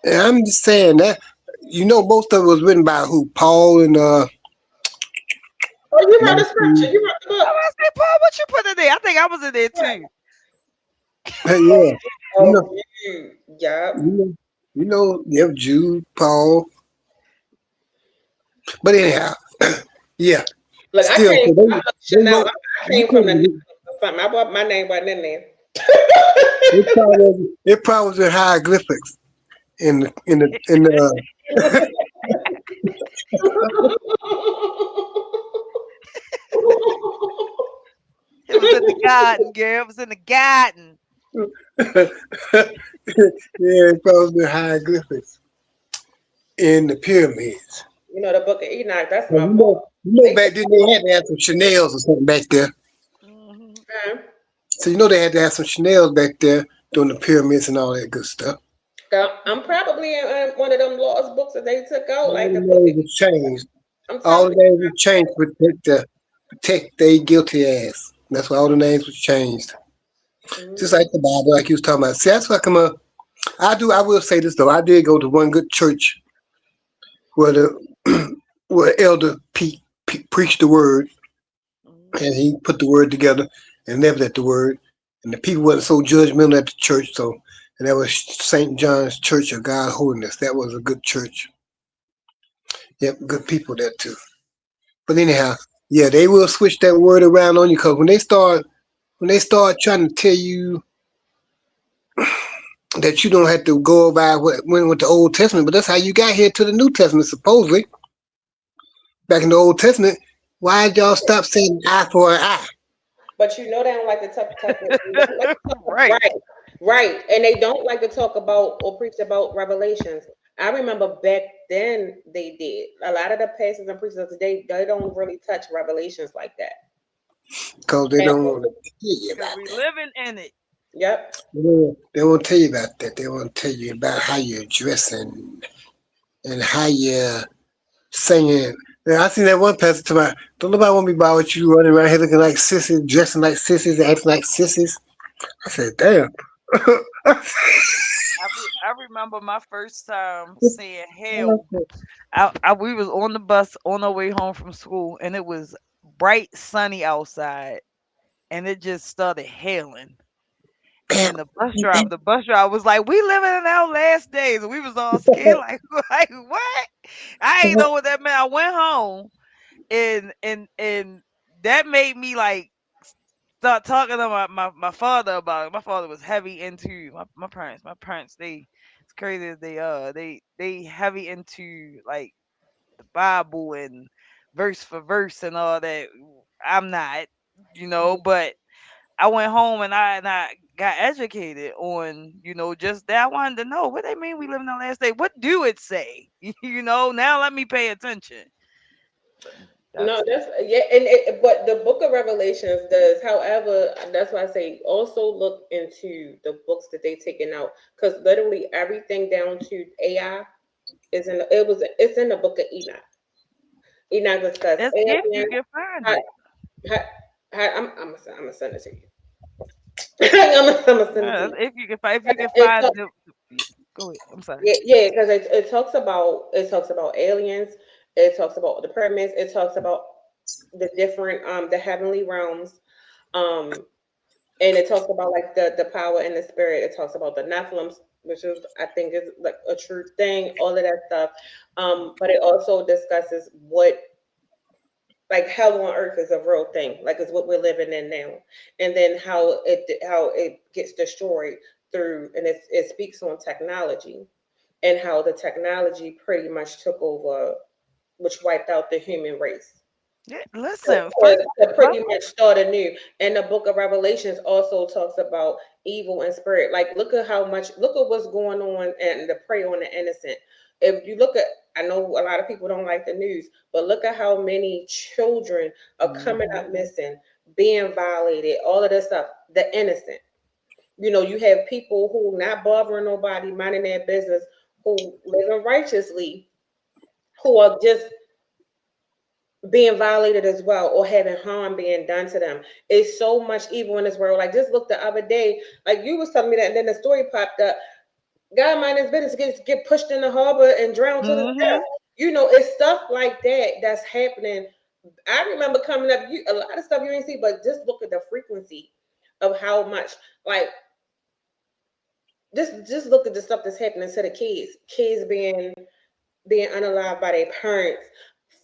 And I'm just saying that. You know, most of it was written by who? Paul and Oh, you wrote the Matthew. scripture. You wrote the book. Oh, I say, Paul, what you put in there? I think I was in there too. Yeah. You Oh, know. you. Yep. You know. You know. Yep. Jude, Paul. But anyhow, yeah. Look, I Still, came. so I look they Chanel. wrote. I You came from the couldn't. something. I brought my name wasn't in there. It probably was in hieroglyphics in the It was in the garden, girl. It was in the garden. yeah, it probably was in hieroglyphics in the pyramids. The Book of Enoch. That's But my book. you know They back then they had to have some Chanel's or something back there. Hmm. So you know they had to have some Chanel's back there doing the pyramids and all that good stuff. I'm probably in one of them lost books that they took out, All like the the Book of names was Enoch. changed. I'm All telling the you. names was changed to protect they guilty ass. That's why all the names was changed. Just like Mhm. the Bible, like you was talking about. See, that's why come up. I will say this though. I did go to one good church where the where Elder Pete preached the word and he put the word together and lived at the word. And the people wasn't so judgmental at the church. So, and that was St. John's Church of God Holiness. That was a good church. Yep, good people there too. But anyhow, yeah, they will switch that word around on you because when they start trying to tell you that you don't have to go by what went with the Old Testament, but that's how you got here to the New Testament supposedly. Back in the Old Testament, why did y'all stop saying eye for an eye? But they don't like to talk. They don't like to talk Right. right, right, and they don't like to talk about or preach about revelations. I remember back then they did. A lot of the pastors and preachers today they don't really touch revelations like that. Because they And don't want to tell you Because about we that. living in it. yep. They won't tell you about that. They won't tell you about how you're dressing and how you're singing. Now, I seen that one pastor talking about, don't nobody want to be by with you running around here looking like sissies, dressing like sissies, acting like sissies. I said, damn. I remember my first time seeing hell. We was on the bus on our way home from school, and it was bright sunny outside, and it just started hailing. And the bus driver was like, "We living in our last days," and we was all scared, like, like what? I ain't know what that meant. I went home, and that made me like start talking to my father about it. My father was heavy into my parents. My parents, they it's crazy. They heavy into like the Bible and verse for verse and all that. I'm not, but I went home and I got educated on, just that. I wanted to know what they mean we live in the last day. What do it say? Now let me pay attention. But No, that's that's yeah, but the Book of Revelations does. However, that's why I say also look into the books that they taken out, because literally everything down to AI is in it's in the Book of Enoch. Enoch discussed that's if you aliens. can find How, it. how, I'm gonna send it to you. I'm gonna send it to That's you. if you can find It talk, go ahead. I'm sorry. yeah, because it talks about aliens. It talks about the pyramids. It talks about the different the heavenly realms. Um, and it talks about like the power and the spirit. It talks about the Nephilims, which is I think is like a true thing. All of that stuff. But it also discusses what like hell on earth is a real thing, like it's what we're living in now, and then how it gets destroyed through, and it speaks on technology and how the technology pretty much took over, which wiped out the human race Yeah, to, listen, to pretty much start anew. And the Book of Revelations also talks about evil and spirit. Like, look at what's going on and the prey on the innocent. If you look at, I know a lot of people don't like the news, but look at how many children are coming hmm up missing, being violated, all of this stuff. The innocent. You have people who not bothering nobody, minding their business, who living righteously, who are just being violated as well, or having harm being done to them. It's so much evil in this world. Like, just look the other day, like you was telling me that, and then the story popped up. Guy mind his business get pushed in the harbor and drowned to the death. hmm It's stuff like that that's happening. I remember coming up, a lot of stuff you ain't see, but just look at the frequency of how much, like, just look at the stuff that's happening to the kids being unalived by their parents,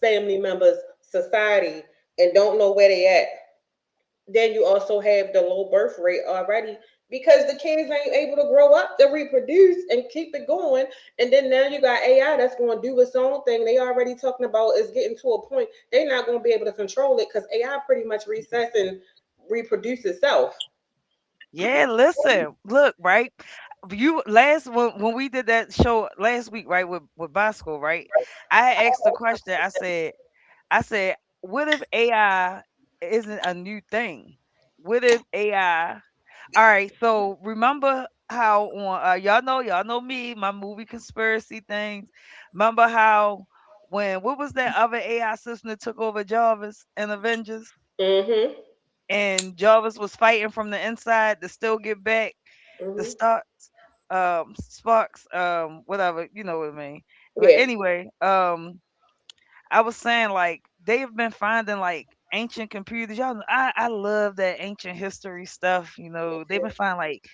family members, society, and don't know where they at. Then you also have the low birth rate already because the kids ain't able to grow up to reproduce and keep it going. And then now you got AI that's going to do its own thing. They already talking about is getting to a point they're not going to be able to control it because AI pretty much resets and reproduce itself. Yeah, listen, look, right? You last when we did that show last week, right, with Bosco, right? I had asked the question. I said, what if AI isn't a new thing? What if AI? All right, so remember how on y'all know me, my movie conspiracy things. Remember how when what was that other AI system that took over Jarvis and Avengers? Mm-hmm. And Jarvis was fighting from the inside to still get back the Mm-hmm. Sparks, whatever, you know what I mean. But Yeah. anyway, I was saying like they've been finding like ancient computers. Y'all, I love that ancient history stuff. They've been finding like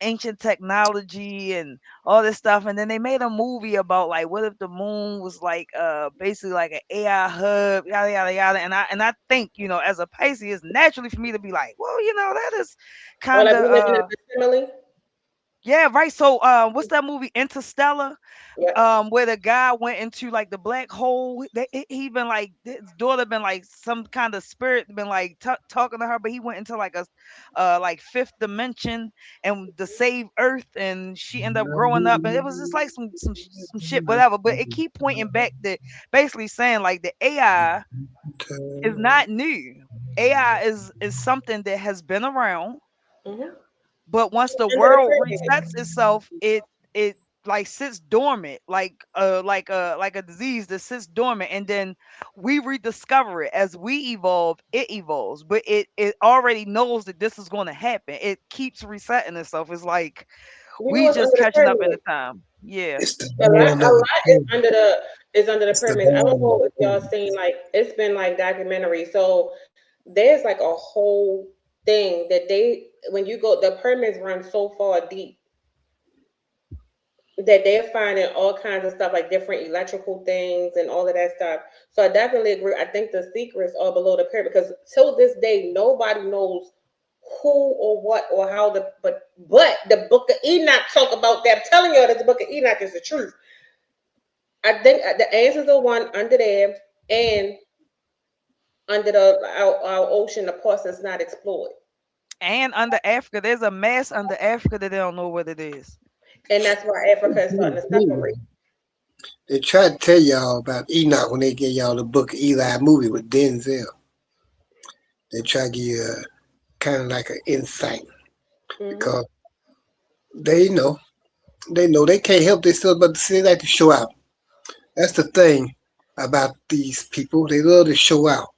ancient technology and all this stuff, and then they made a movie about like what if the moon was like basically like an AI hub, yada yada yada. And I think as a Pisces, naturally for me to be like, well, that is Or kind like of we living in a simile. yeah, right. So what's that movie Interstellar? Yeah. Where the guy went into like the black hole. He been like his daughter been like some kind of spirit been like talking to her, but he went into like a like fifth dimension and to save Earth, and she ended up growing up, and it was just like some shit, whatever. But it keep pointing back to basically saying like the AI is not new. AI is something that has been around, Mm-hmm. but once the Under the world curtain. resets itself, it like sits dormant, like a disease that sits dormant, and then we rediscover it as we evolve. It evolves, but it already knows that this is going to happen. It keeps resetting itself. It's like You know we what's just under the catching up in curtain? the time. Yeah. It's the A lot, band a of the lot pyramids. is under the It's the pyramids. I don't band of know the if y'all pyramids. seen, like, it's been like documentary. So there's like a whole. thing that when you go, the pyramids run so far deep that they're finding all kinds of stuff like different electrical things and all of that stuff. So I definitely agree. I think the secrets are below the pyramid because till this day nobody knows who or what or how but the Book of Enoch talk about that. I'm telling y'all that the Book of Enoch is the truth. I think the answers are one under there and under our ocean, the parts that's not explored, And under Africa, there's a mess under Africa that they don't know what it is. and that's why Africa is starting to separate. They tried to tell y'all about Enoch when they gave y'all the Book of Eli movie with Denzel. They try to give you kind of like an insight Hmm. because they know they can't help themselves but to say like to show out. That's the thing about these people. They love to show out.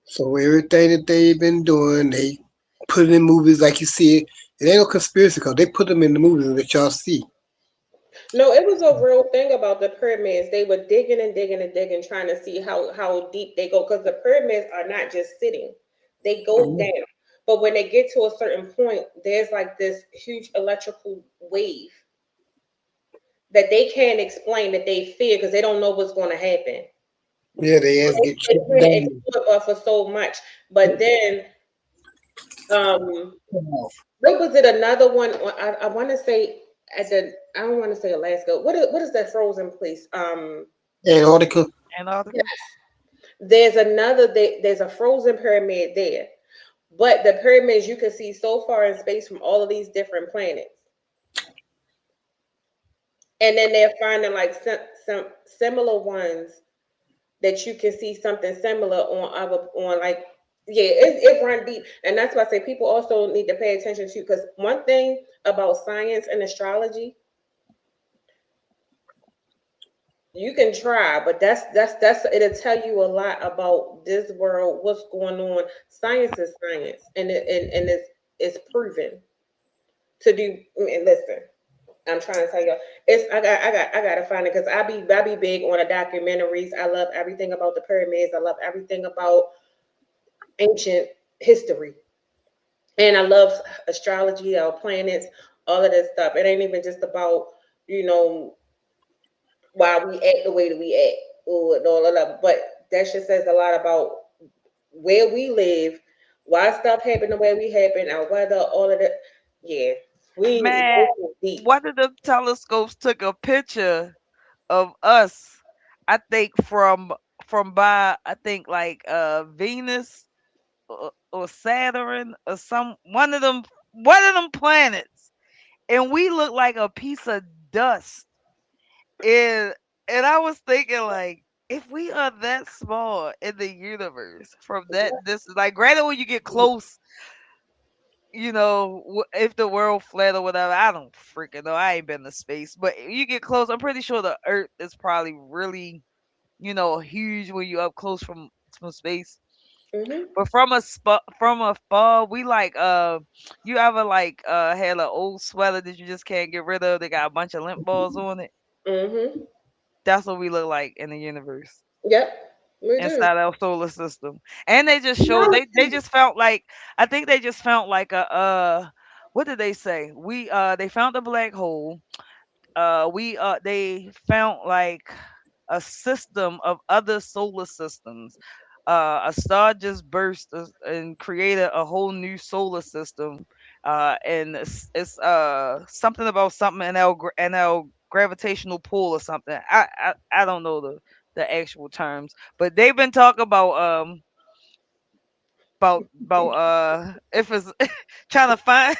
So everything that they've been doing, they put it in movies like you see it. It ain't no conspiracy because they put them in the movies that y'all see. No, it was a real thing about the pyramids. They were digging and digging and digging, trying to see how deep they go. Because the pyramids are not just sitting; they go Mhm. down. But when they get to a certain point, there's like this huge electrical wave that they can't explain that they fear because they don't know what's going to happen. Yeah, they So ass get they shut can't down. explore for so much. But then, what was it? Another one? I want to say at the. I don't want to say Alaska. What is that frozen place? Antarctica. Yes. Antarctica. There's a frozen pyramid there. But the pyramids you can see so far in space from all of these different planets. And then they're finding like some similar ones that you can see something similar on other on like yeah, it run deep. And that's why I say people also need to pay attention to because one thing about science and astrology, you can try, but that's it'll tell you a lot about this world, what's going on. Science is science, and it's proven to do. And listen, I'm trying to tell you, I gotta find it because I be big on the documentaries. I love everything about the pyramids. I love everything about ancient history, and I love astrology, our planets, all of this stuff. It ain't even just about you know why we act the way that we act or and all of that. But that just says a lot about where we live, why stuff happen the way we happen, our weather, all of that. Yeah, we Man, go deep. one of the telescopes took a picture of us. I think from by I think like Venus or Saturn or some one of them planets, and we look like a piece of dust. And I was thinking like, if we are that small in the universe from that this like granted when you get close, if the world flat or whatever, I don't freaking know. I ain't been to space, but you get close. I'm pretty sure the Earth is probably really, huge when you up close from space. Hmm. But from afar, we like you ever like had an old sweater that you just can't get rid of? They got a bunch of lint balls on it. Hmm. That's what we look like in the universe Yep, we do. inside our solar system. And they just showed they just felt like I think they just found like a what did they say? They found a black hole. We They found like a system of other solar systems. A star just burst and created a whole new solar system. And it's something about something in our gravitational pull or something. I don't know the actual terms, but they've been talking about if it's trying to find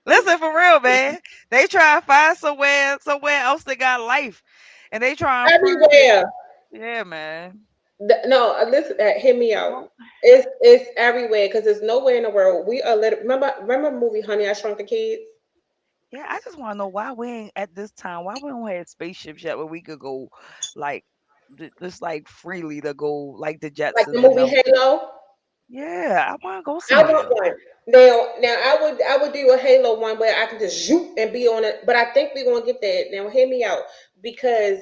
listen for real, man. They try to find somewhere else that got life. And they try and prove that Everywhere. yeah, man. No, listen, hear me out. Well, It's everywhere because there's nowhere in the world. We are remember the movie Honey I Shrunk the Kids? yeah, I just want to know why we ain't at this time. Why we don't have spaceships yet where we could go, like, just like freely to go, like the Like the Jetsons and movie them. Halo. Yeah, I want to go I want somewhere. one. Now I would do a Halo one where I can just shoot and be on it. But I think we're gonna get that. Now hear me out because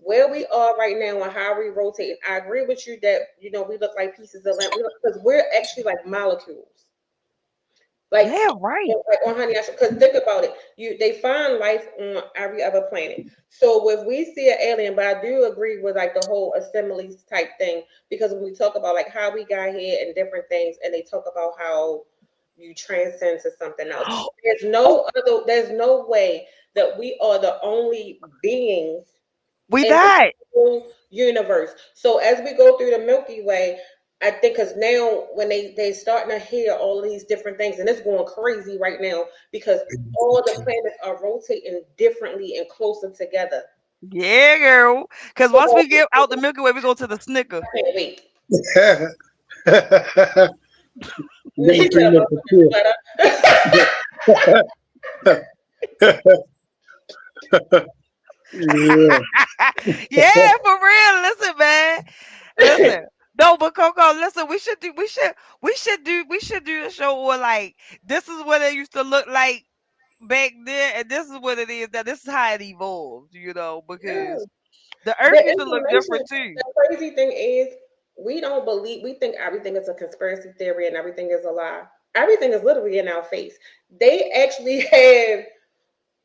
where we are right now and how we rotate, I agree with you that we look like pieces of land because we're actually like molecules. Like, Yeah, right. like on Honey Asher, because think about it. They find life on every other planet. So if we see an alien, but I do agree with like the whole assemblies type thing, because when we talk about like how we got here and different things, and they talk about how you transcend to something else. Oh, There's no way that we are the only beings we in the died. whole universe. So as we go through the Milky Way, I think because now when they starting to hear all of these different things, and it's going crazy right now because all the planets are rotating differently and closer together. Yeah, girl. Because once So we get out the Milky Way, we go to the Snicker. I can't wait. Then He pretty talking much about the put his yeah. Yeah, for real. Listen, man. Listen. No, but Coco, listen, we should do a show where like this is what it used to look like back then, and this is what it is now. This is how it evolved, yeah. because the earth The used to look information, different too. the crazy thing is, we don't believe, we think everything is a conspiracy theory and everything is a lie. Everything is literally in our face. They actually have,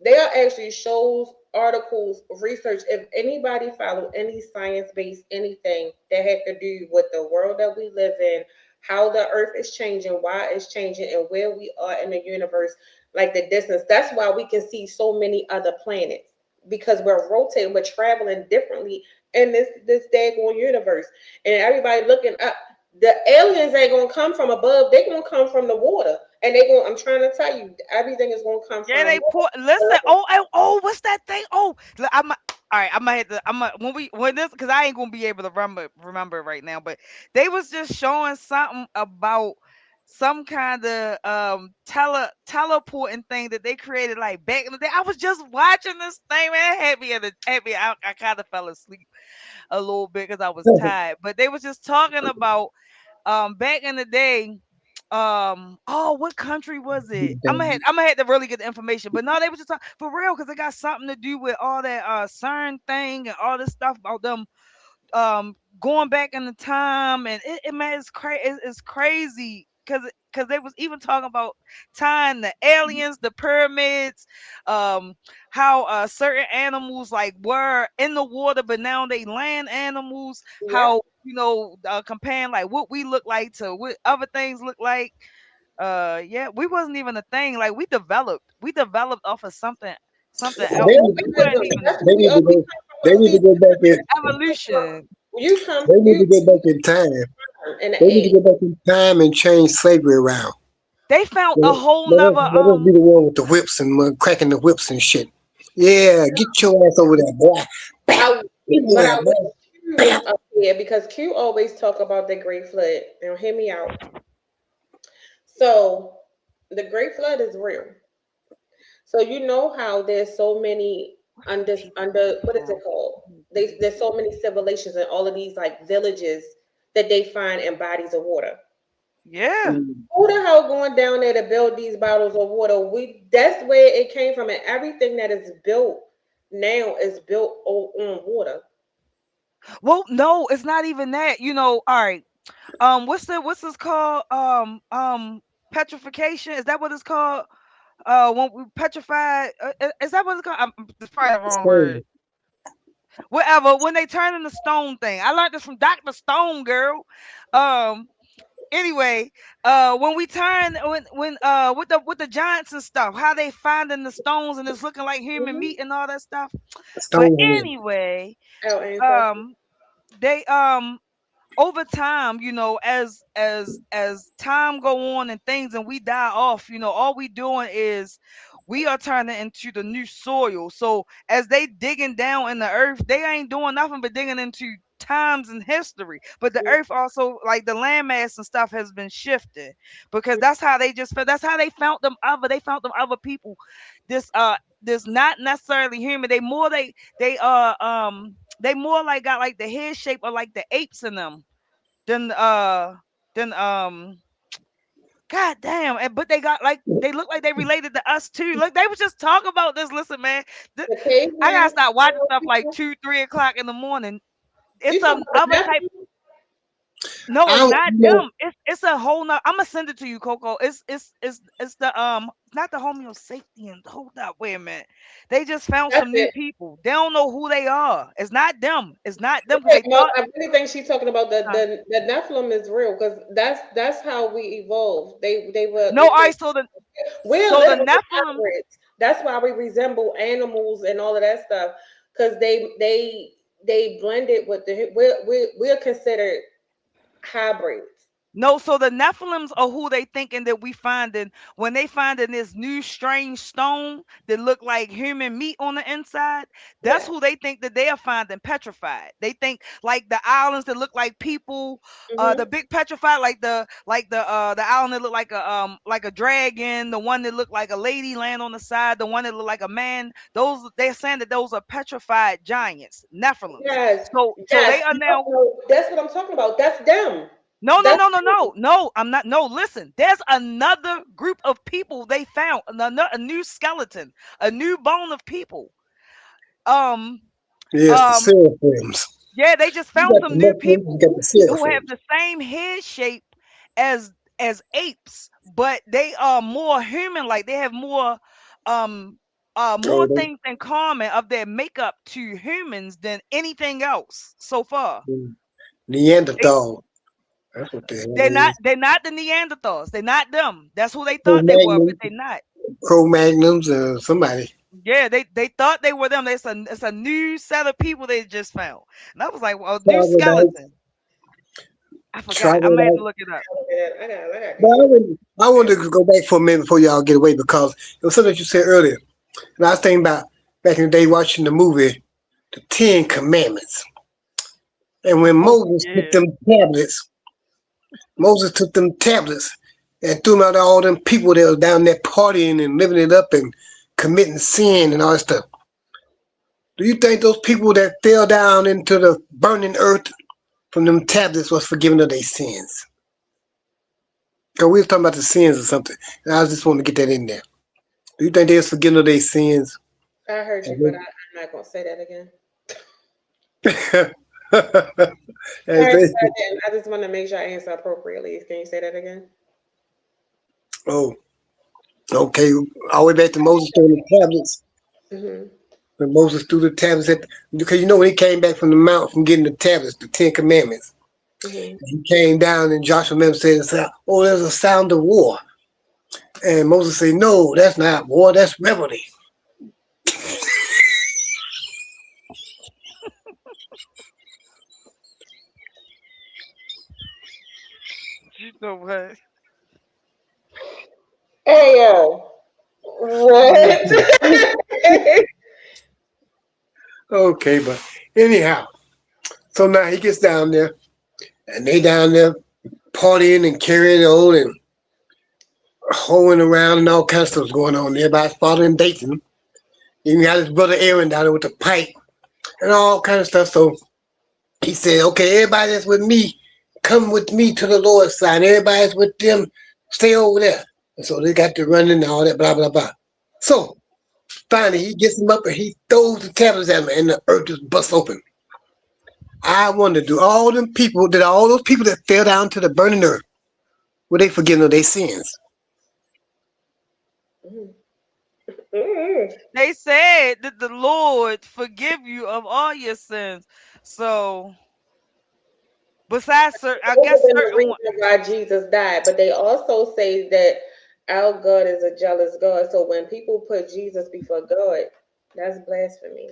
there are actually shows, articles, research. If anybody follow any science-based anything that had to do with the world that we live in, how the earth is changing, why it's changing, and where we are in the universe, like the distance. That's why we can see so many other planets because we're rotating, we're traveling differently in this daggone universe. And everybody looking up. The aliens ain't gonna come from above. They gonna come from the water, and they gonna. I'm trying to tell you, everything is gonna come Yeah, from they put. Listen. Oh, what's that thing? Oh, I'm. All right, I'm gonna have to. When this, because I ain't gonna be able to remember it right now. But they was just showing something about some kind of teleporting thing that they created like back in the day. I was just watching this thing, man. It had me. I kind of fell asleep a little bit because I was tired. But they was just talking about back in the day. Oh, what country was it? I'm gonna have to really get the information, but no, they was just talking for real because it got something to do with all that CERN thing and all this stuff about them going back in the time, and it man, it's crazy because they was even talking about tying the aliens, the pyramids, um how certain animals like were in the water but now they land animals, Yep. how comparing like what we look like to what other things look like. Yeah, we wasn't even a thing. Like we developed off of something They else. need, We weren't even That's what they we need are. to We go. come They from a need to seed. go back in. evolution. You come They need to you go back in time. in the They need to egg. go back in time and change slavery around. They found Let, a whole let us nother let us be the one with the whips and cracking the whips and shit. Yeah, get your ass over there, boy. Bam. I but Yeah, I wish boy. Q was Bam. up here because Q always talk about the Great Flood. Now hear me out. So the Great Flood is real. So you know how there's so many under what is it called? There's so many civilizations and all of these like villages that they find in bodies of water. Yeah. Mm. Who the hell going down there to build these bottles of water? That's where it came from, and everything that is built now is built on water. Well, no, it's not even that. All right. What's this called? Petrification. Is that what it's called? When we petrified. Is that what it's called? It's probably the wrong word. So, Whatever. When they turn into stone thing. I learned this from Dr. Stone, girl. Um. Anyway, when we turn when with the giants and stuff, how they finding the stones and it's looking like human Mm-hmm. meat and all that stuff. But Stonehenge. anyway, Our ancestors. um, they over time, as time go on and things and we die off, all we doing is we are turning into the new soil. So as they digging down in the earth, they ain't doing nothing but digging into times in history. But the earth also, like the landmass and stuff, has been shifted because that's how they found them other people. This not necessarily human. They more like got like the head shape of like the apes in them than god damn. But they got like they look like they related to us too. Look, they was just talking about this. Listen, man, The I gotta caveman. stop watching stuff like 2-3 o'clock in the morning. It's You talking some about other type. Nephilim? No, I it's don't not know. them. It's a whole nother. I'm gonna send it to you, Coco. It's the not the Homo-sapien. Hold up, wait a minute. They just found That's some new it. people. They don't know who they are. It's not them. It's not them because Okay, they no, thought. I really think she's talking about the uh, the Nephilim is real because that's how we evolved. They were no, all they right. we're So the literally Nephilim. hybrids. That's why we resemble animals and all of that stuff because they blended with the we're considered hybrids. No, so the Nephilims are who they thinking that we finding when they finding this new strange stone that look like human meat on the inside. That's Yeah. who they think that they are finding petrified. They think like the islands that look like people, the Hmm. big petrified, like the island that look like a dragon, the one that looked like a lady laying on the side, the one that looked like a man. Those they're saying that those are petrified giants, Nephilims. Yes. So they Yes. are No, now. no, that's what I'm talking about. That's them. No, no, That's no, no, no, no. I'm not. No, listen. There's another group of people they found. A new skeleton, a new bone of people. Um, Yes, the um. seraphims. Yeah, they just You found got the some new Muslims, you people got the who have seraphims. the same head shape as apes, but they are more human. Like they have um, more Oh, things in common of their makeup to humans than anything else so far. they They Neanderthal. That's what the hell They're it not is. they're not the Neanderthals. They're not them. That's who they thought they were, but Cro-Magnum, they're not. Cro-Magnums, somebody. Yeah, they thought they were them. It's a new set of people they just found. And I was like, well, new Troglodytes, skeleton. I forgot. I might have to troglodytes. look it up. I got But these. I wanted to go back for a minute before y'all get away because it was something that you said earlier. And I was thinking about back in the day watching the movie, The Ten Commandments. And when Oh Moses yeah. took them tablets and threw them out to all them people that was down there partying and living it up and committing sin and all that stuff. Do you think those people that fell down into the burning earth from them tablets was forgiven of their sins? Because we was talking about the sins or something. And I just want to get that in there. Do you think they was forgiven of their sins? I heard you, but I'm not gonna say that again. I As heard you, they- but I just want to make sure I answer appropriately. Can you say that again? oh, okay. All the way back to Moses throwing the tablets. Hmm. When Moses threw the tablets because you know when he came back from the mount from getting the tablets, the Ten Commandments, Hmm. he came down and Joshua remember said, "Oh, there's a sound of war." And Moses said, "No, that's not war. That's revelry." You know what? Hey yo, what? Okay, but anyhow, so now he gets down there, and they down there partying and carrying on and hoeing around and all kinds of stuff's going on. Everybody's following Dathan. Even got his brother Aaron down there with the pipe and all kind of stuff. So he said, "Okay, everybody that's with me, come with me to the Lord's side. Everybody that's with them, stay over there." And so they got to running and all that, blah blah blah. So finally, he gets him up and he throws the tablets at him, and the earth just busts open. I wonder, do all those people that fell down to the burning earth, were they forgiven of their sins? Mhm. They said that the Lord forgive you of all your sins. So besides I Other guess than the certain one. reason why Jesus died, but they also say that our God is a jealous God. So when people put Jesus before God, that's blasphemy.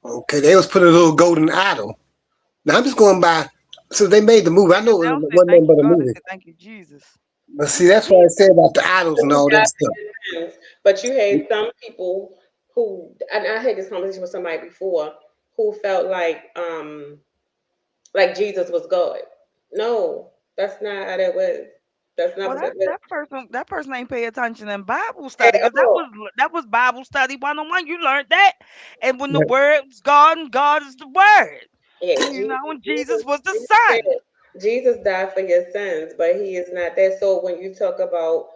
Okay, they was putting a little golden idol. Now I'm just going by. So they made the movie. I know They it don't say wasn't nothing thank you, but a God. They movie. say thank you, Jesus. But see, that's what I said about the idols and all that stuff. But you had some people who, and I had this conversation with somebody before, who felt like Jesus was God. No, that's not how that was. That's not Well, what that was that person ain't pay attention in Bible at study because that all. was that was Bible study 101. You learned that, and when the Yeah. word's God and God is the word, Yeah, you know, and Jesus Jesus, was the Jesus Son. said Jesus died for your sins, but he is not that. So when you talk about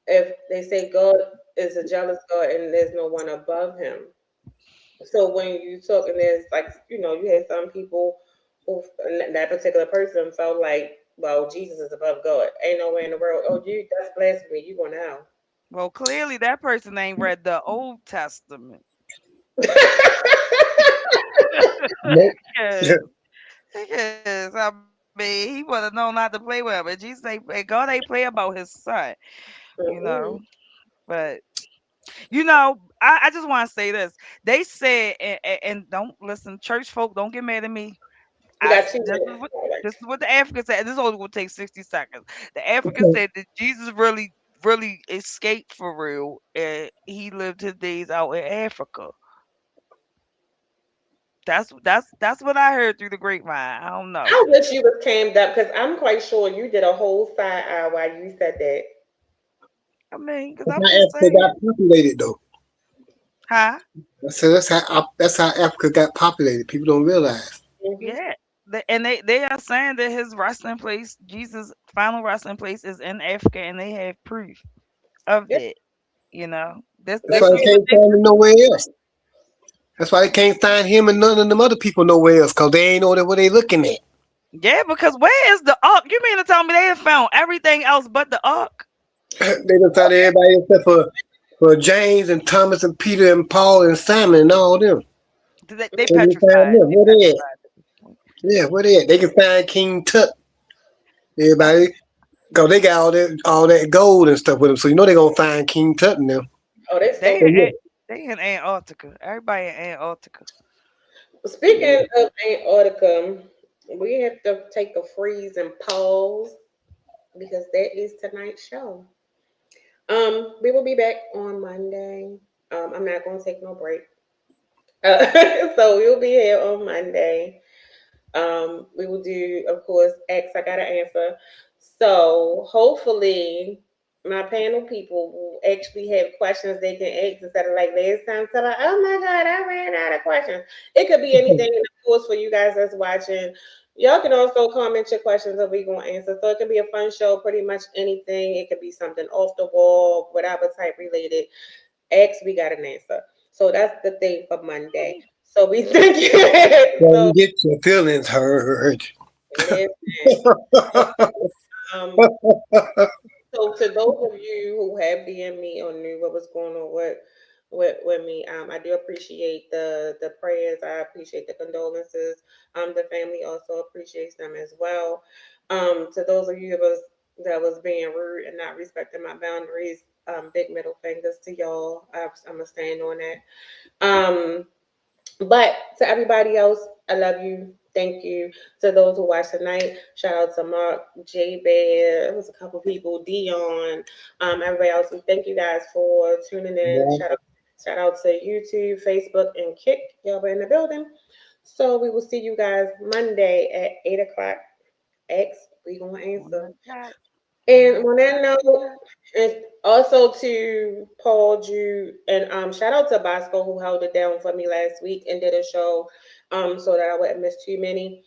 if they say God is a jealous God and there's no one above him. So when you talk and there's like, you have some people that particular person felt like, well, Jesus is above God. Ain't no way in the world. Oh, that's blasphemy. You going to hell. Well, clearly that person ain't read the Old Testament. Nope. Because, because I mean, he would have known not to play with him. But Jesus ain't, God ain't play about his son, you know. But I just want to say this. They said, and don't listen, church folk, don't get mad at me. You got 2 This is minutes. what the African said. This only will take 60 seconds. The African said that Jesus really escaped for real, and he lived his days out in Africa. That's what I heard through the grapevine. I don't know. I wish you was camed up because I'm quite sure you did a whole side eye while you said that. I mean, because That's I'm how just Africa saying, got populated, though. huh? So that's how Africa got populated. People don't realize. Hmm. Yeah. And they are saying that his resting place, Jesus' final resting place, is in Africa, and they have proof of Yep. that. You know, this That's Like this why is they what can't find him nowhere else. That's why they can't find him and none of them other people nowhere else, because they ain't know what they looking at. Yeah, because where is the ark? You mean to tell me they have found everything else but the ark? They done found everybody except for James and Thomas and Peter and Paul and Simon and all them. They They can find petrified. them. They Where they at? petrified. Yeah, where they at? They can find King Tut. Everybody, because they got all that gold and stuff with them. So you know they gonna find King Tut in them. oh, they They stole So it. in, yeah, they in Antarctica. Everybody in Antarctica. yeah. Speaking of Antarctica, we have to take a freeze and pause because that is tonight's show. We will be back on Monday. I'm not gonna take no break. So we'll be here on Monday. We will do, of course, X. I gotta answer. So hopefully, my panel people will actually have questions they can ask instead of like last time. So like, oh my God, I ran out of questions. It could be anything, and of course, for you guys that's watching. Y'all can also comment your questions that we gonna answer. So it can be a fun show, pretty much anything. It could be something off the wall, whatever type related. X, we got an answer. So that's the thing for Monday. So we thank you. So Don't get your feelings hurt. listen. Um, so to those of you who have DM me or knew what was going on with me, I do appreciate the prayers. I appreciate the condolences. The family also appreciates them as well. To those of you of us that was being rude and not respecting my boundaries, big middle fingers to y'all. I'm gonna stand on that. Um, but to everybody else, I love you. Thank you. To those who watched tonight, shout out to Mark, J Bear, there was a couple people, Dion, everybody else. We thank you guys for tuning in. Yeah. Shout out to YouTube, Facebook, and Kick. Y'all were in the building. So we will see you guys Monday at 8 o'clock. X, we gonna Oh answer. my God. Oh And my on that note, and also to Paul, Jude, and shout out to Bosco who held it down for me last week and did a show, so that I wouldn't miss too many.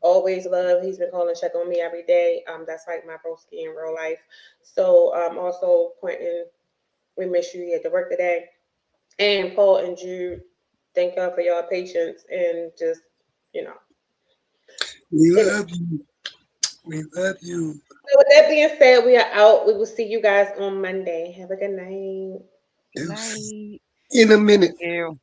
Always love. He's been calling, check on me every day. That's like my broski in real life. So also Quentin, we miss you. You had to work today. And Paul and Jude, thank y'all for y'all patience and just you know. We And love you. We love you. so with that being said, we are out. We will see you guys on Monday. Have a good night. Good Deuces. night. In a minute. Thank you.